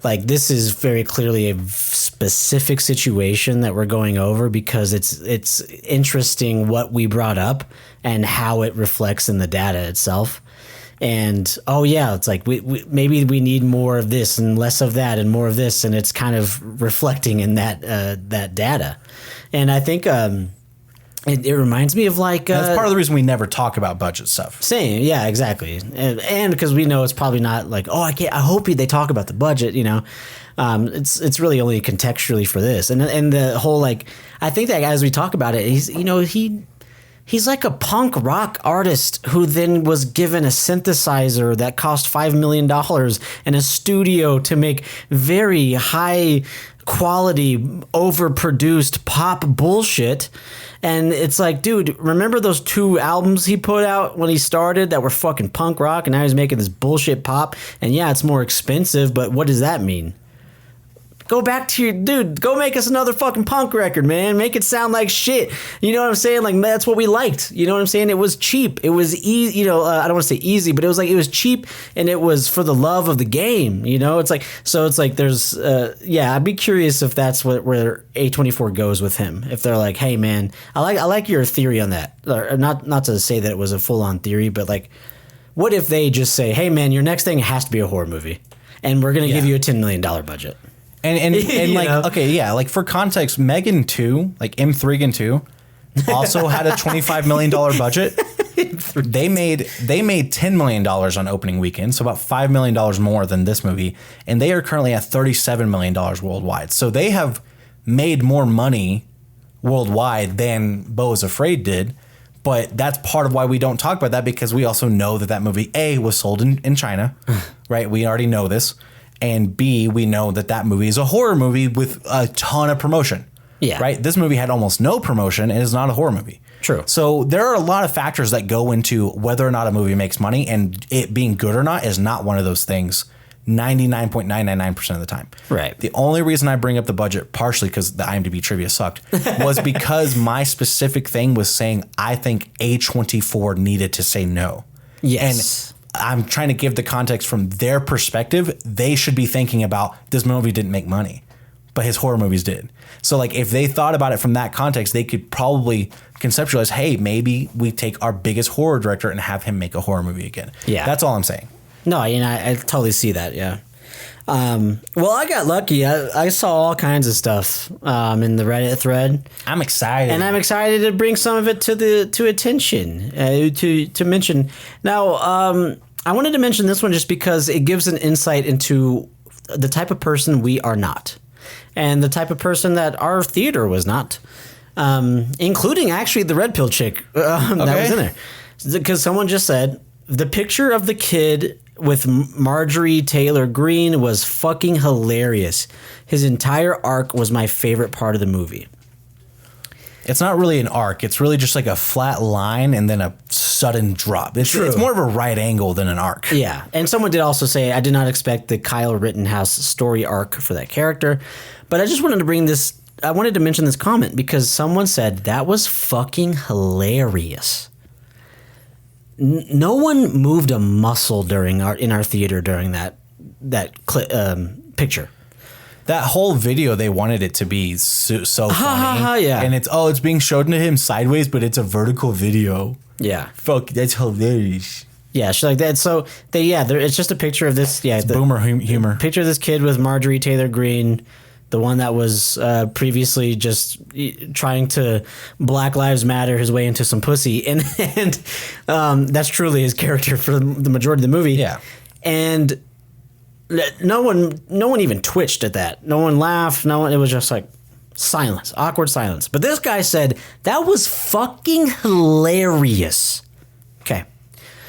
Like, this is very clearly a specific situation that we're going over because it's interesting what we brought up and how it reflects in the data itself. And, oh, yeah, it's like maybe we need more of this and less of that and more of this, and it's kind of reflecting in that data. And I think it reminds me of, like... that's part of the reason we never talk about budget stuff. Same, yeah, exactly. And because we know it's probably not like, oh, I hope they talk about the budget, you know. It's really only contextually for this. And the whole, like, I think that as we talk about it, he's, you know, he's like a punk rock artist who then was given a synthesizer that cost $5 million and a studio to make very high quality, overproduced pop bullshit. And it's like, dude, remember those 2 albums he put out when he started that were fucking punk rock, and now he's making this bullshit pop? And yeah, it's more expensive, but what does that mean? Go back to your dude. Go make us another fucking punk record, man. Make it sound like shit. You know what I'm saying? Like, that's what we liked. You know what I'm saying? It was cheap. It was easy. You know, I don't want to say easy, but it was like it was cheap, and it was for the love of the game. You know, it's like so. It's like there's yeah. I'd be curious if that's where A24 goes with him. If they're like, hey, man, I like your theory on that. Or not to say that it was a full on theory, but like, what if they just say, hey, man, your next thing has to be a horror movie, and we're gonna give you a $10 million budget. And like, know? Okay, yeah, like for context, Megan 2, like M3 2, also had a $25 million budget. They made $10 million on opening weekend, so about $5 million more than this movie, and they are currently at $37 million worldwide. So they have made more money worldwide than Beau is Afraid did, but that's part of why we don't talk about that, because we also know that movie, A, was sold in China, right? We already know this. And B, we know that movie is a horror movie with a ton of promotion. Yeah. Right? This movie had almost no promotion and is not a horror movie. True. So there are a lot of factors that go into whether or not a movie makes money, and it being good or not is not one of those things 99.999% of the time. Right. The only reason I bring up the budget, partially because the IMDb trivia sucked, was because my specific thing was saying I think A24 needed to say no. Yes. And I'm trying to give the context from their perspective. They should be thinking about this movie didn't make money. but his horror movies did. So like if they thought about it from that context, they could probably conceptualize, hey, maybe we take our biggest horror director and have him make a horror movie again. Yeah. That's all I'm saying. No, I totally see that. Yeah. Well, I got lucky. I saw all kinds of stuff in the Reddit thread. I'm excited, and I'm excited to bring some of it to attention. To mention now, I wanted to mention this one just because it gives an insight into the type of person we are not, and the type of person that our theater was not, including actually the red pill chick that was in there, because someone just said the picture of the kid with Marjorie Taylor Greene was fucking hilarious. His entire arc was my favorite part of the movie. It's not really an arc. It's really just like a flat line and then a sudden drop. It's more of a right angle than an arc. Yeah. And someone did also say, I did not expect the Kyle Rittenhouse story arc for that character. But I just wanted to bring this, I wanted to mention this comment because someone said that was fucking hilarious. No one moved a muscle in our theater during that picture. That whole video, they wanted it to be so funny. Yeah. And it's being shown to him sideways, but it's a vertical video. Yeah. Fuck, that's hilarious. Yeah, she's like that. So it's just a picture of this. Yeah, boomer humor. Picture of this kid with Marjorie Taylor Greene, the one that was previously just trying to Black Lives Matter his way into some pussy, and that's truly his character for the majority of the movie. Yeah, and no one even twitched at that. No one laughed. No one. It was just like silence, awkward silence. But this guy said that was fucking hilarious. Okay.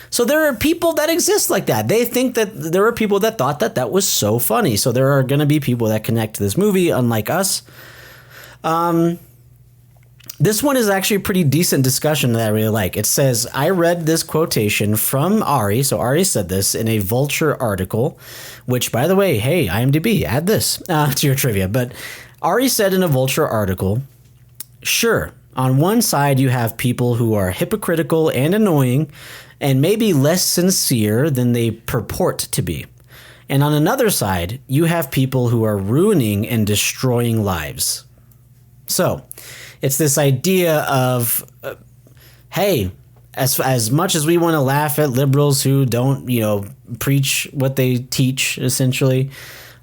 So there are people that exist like that. They think that there are people that thought that was so funny. So there are going to be people that connect to this movie, unlike us. This one is actually a pretty decent discussion that I really like. It says, I read this quotation from Ari. So Ari said this in a Vulture article, which, by the way, hey, IMDb, add this to your trivia. But Ari said in a Vulture article, sure, on one side you have people who are hypocritical and annoying and maybe less sincere than they purport to be. And on another side, you have people who are ruining and destroying lives. So it's this idea of, hey, as much as we want to laugh at liberals who don't, preach what they teach, essentially,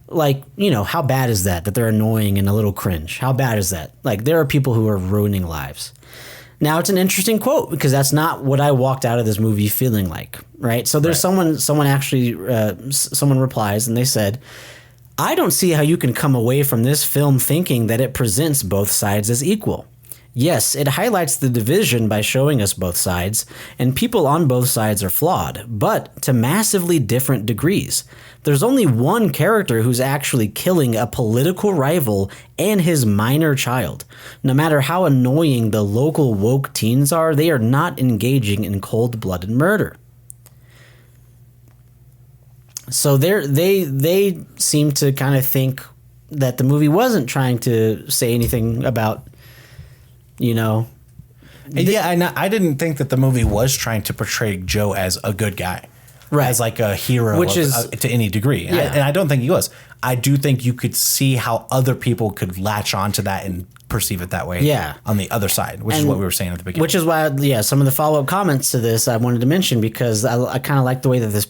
like, how bad is that they're annoying and a little cringe? How bad is that? Like, there are people who are ruining lives. Now, it's an interesting quote because that's not what I walked out of this movie feeling like, right? So there's someone replies and they said, I don't see how you can come away from this film thinking that it presents both sides as equal. Yes, it highlights the division by showing us both sides, and people on both sides are flawed, but to massively different degrees. There's only one character who's actually killing a political rival and his minor child. No matter how annoying the local woke teens are, they are not engaging in cold-blooded murder. So they seem to kind of think that the movie wasn't trying to say anything about, I didn't think that the movie was trying to portray Joe as a good guy, right? As like a hero, to any degree. Yeah. And I don't think he was. I do think you could see how other people could latch onto that and perceive it that way. Yeah. On the other side, which is what we were saying at the beginning. Which is why, some of the follow-up comments to this I wanted to mention because I kind of like the way that this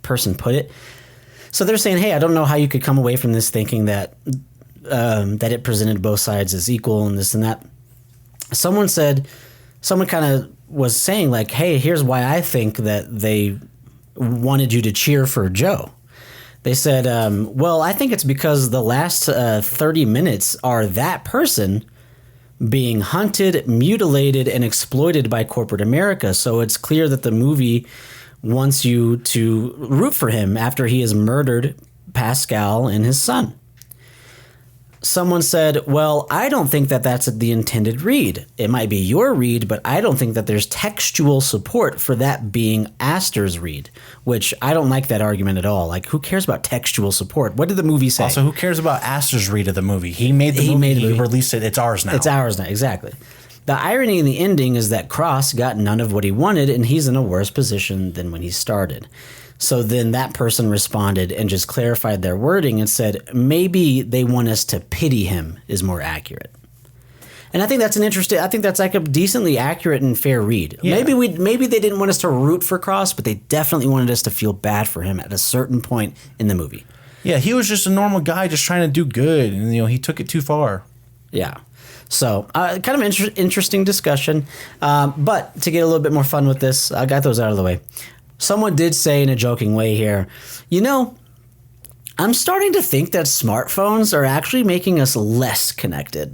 person put it. So they're saying, hey, I don't know how you could come away from this thinking that it presented both sides as equal and this and that. Someone kind of was saying like, hey, here's why I think that they wanted you to cheer for Joe. They said, well, I think it's because the last 30 minutes are that person being hunted, mutilated, and exploited by corporate America. So it's clear that the movie wants you to root for him after he has murdered Pascal and his son. Someone said, well, I don't think that that's the intended read. It might be your read, but I don't think that there's textual support for that being Aster's read, which I don't like that argument at all. Like, who cares about textual support? What did the movie say? Also, who cares about Aster's read of the movie? He made the movie. He released it. It's ours now. It's ours now, exactly. The irony in the ending is that Cross got none of what he wanted, and he's in a worse position than when he started. So then that person responded and just clarified their wording and said, maybe they want us to pity him is more accurate. And I think that's like a decently accurate and fair read. Yeah. Maybe they didn't want us to root for Cross, but they definitely wanted us to feel bad for him at a certain point in the movie. Yeah, he was just a normal guy just trying to do good, and he took it too far. Yeah. So kind of interesting discussion. But to get a little bit more fun with this, I got those out of the way. Someone did say in a joking way here, I'm starting to think that smartphones are actually making us less connected.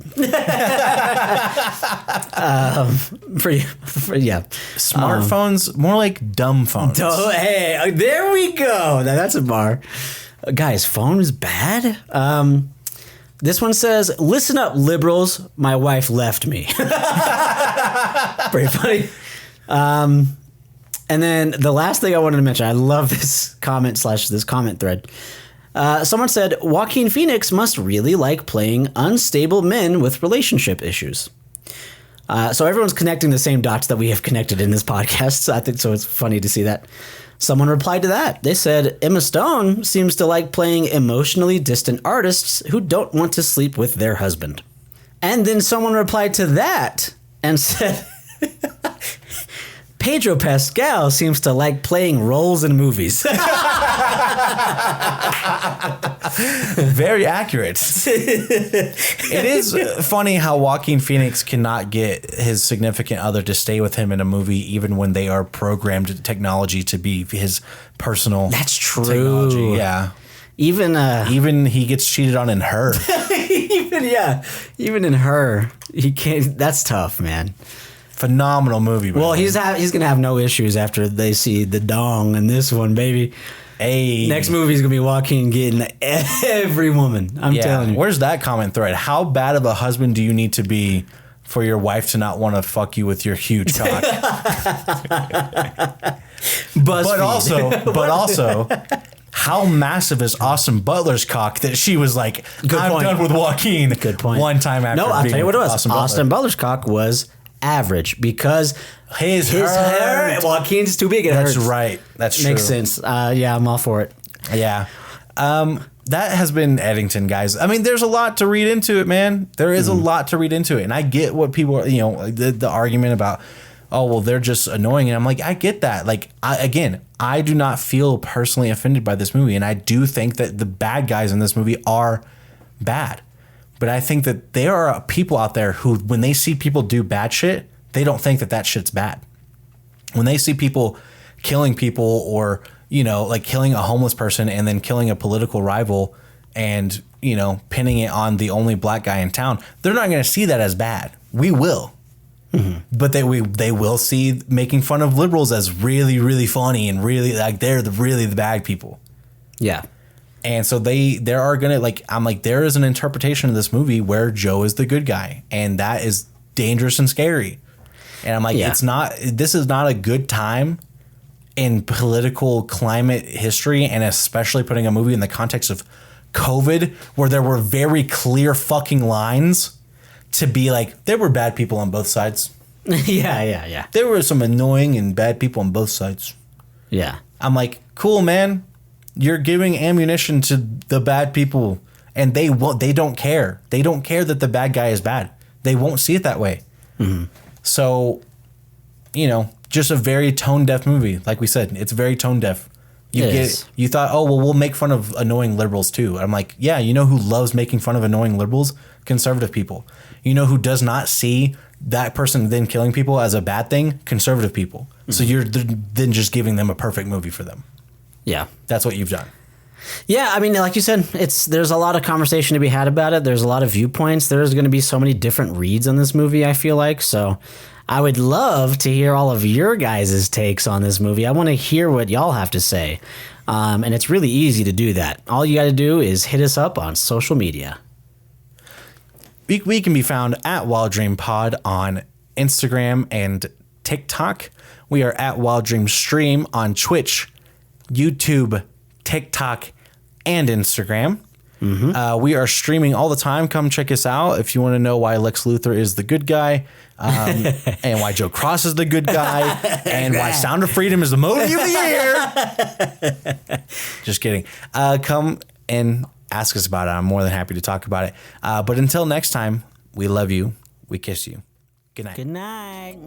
Smartphones, more like dumb phones. Hey, there we go. Now that's a bar. Guys, phone is bad? This one says, listen up, liberals. My wife left me. Pretty funny. And then the last thing I wanted to mention, I love this comment thread. Someone said, Joaquin Phoenix must really like playing unstable men with relationship issues. So everyone's connecting the same dots that we have connected in this podcast. So I think so. It's funny to see that. Someone replied to that. They said, Emma Stone seems to like playing emotionally distant artists who don't want to sleep with their husband. And then someone replied to that and said, Pedro Pascal seems to like playing roles in movies. Very accurate. It is funny how Joaquin Phoenix cannot get his significant other to stay with him in a movie, even when they are programmed technology to be his personal. That's true. Technology. Yeah. Even he gets cheated on in Her. Even in Her, he can't. That's tough, man. Phenomenal movie. Well, he's gonna have no issues after they see the dong in this one, baby. Hey, next movie's gonna be Joaquin getting every woman. I'm telling you. Where's that comment thread? How bad of a husband do you need to be for your wife to not want to fuck you with your huge cock? But also, how massive is Austin Butler's cock that she was like, I'm done with Joaquin. Good point. One time after. No, I'll tell you what it was. Austin Butler's cock was average because his hair. Joaquin's too big. That's right. That's true. Makes sense. Yeah, I'm all for it. Yeah. That has been Eddington, guys. I mean, there's a lot to read into it, man. There is a lot to read into it. And I get what people are, the argument about, oh, well, they're just annoying. And I'm like, I get that. Like, I do not feel personally offended by this movie. And I do think that the bad guys in this movie are bad. But I think that there are people out there who, when they see people do bad shit, they don't think that that shit's bad. When they see people killing people or, like killing a homeless person and then killing a political rival and, pinning it on the only black guy in town, they're not going to see that as bad. We will. Mm-hmm. But they will see making fun of liberals as really, really funny and really like they're really the bad people. Yeah. And so there are going to there is an interpretation of this movie where Joe is the good guy, and that is dangerous and scary. And I'm like, this is not a good time in political climate history, and especially putting a movie in the context of COVID where there were very clear fucking lines to be like, there were bad people on both sides. Yeah. There were some annoying and bad people on both sides. Yeah. I'm like, cool, man. You're giving ammunition to the bad people, and they don't care. They don't care that the bad guy is bad. They won't see it that way. Mm-hmm. So, just a very tone deaf movie. Like we said, it's very tone deaf. You thought, oh, well, we'll make fun of annoying liberals too. I'm like, yeah, who loves making fun of annoying liberals? Conservative people. Who does not see that person then killing people as a bad thing? Conservative people. Mm-hmm. So you're then just giving them a perfect movie for them. Yeah. That's what you've done. Yeah, I mean, like you said, there's a lot of conversation to be had about it. There's a lot of viewpoints. There's going to be so many different reads on this movie, I feel like. So I would love to hear all of your guys' takes on this movie. I want to hear what y'all have to say. And it's really easy to do that. All you got to do is hit us up on social media. We can be found at Wild Dream Pod on Instagram and TikTok. We are at Wild Dream Stream on Twitch, YouTube, TikTok, and Instagram. Mm-hmm. We are streaming all the time. Come check us out if you want to know why Lex Luthor is the good guy. and why Joe Cross is the good guy, and why Sound of Freedom is the movie of the year. Just kidding. Come and ask us about it. I'm more than happy to talk about it. But until next time, we love you. We kiss you. Good night. Good night.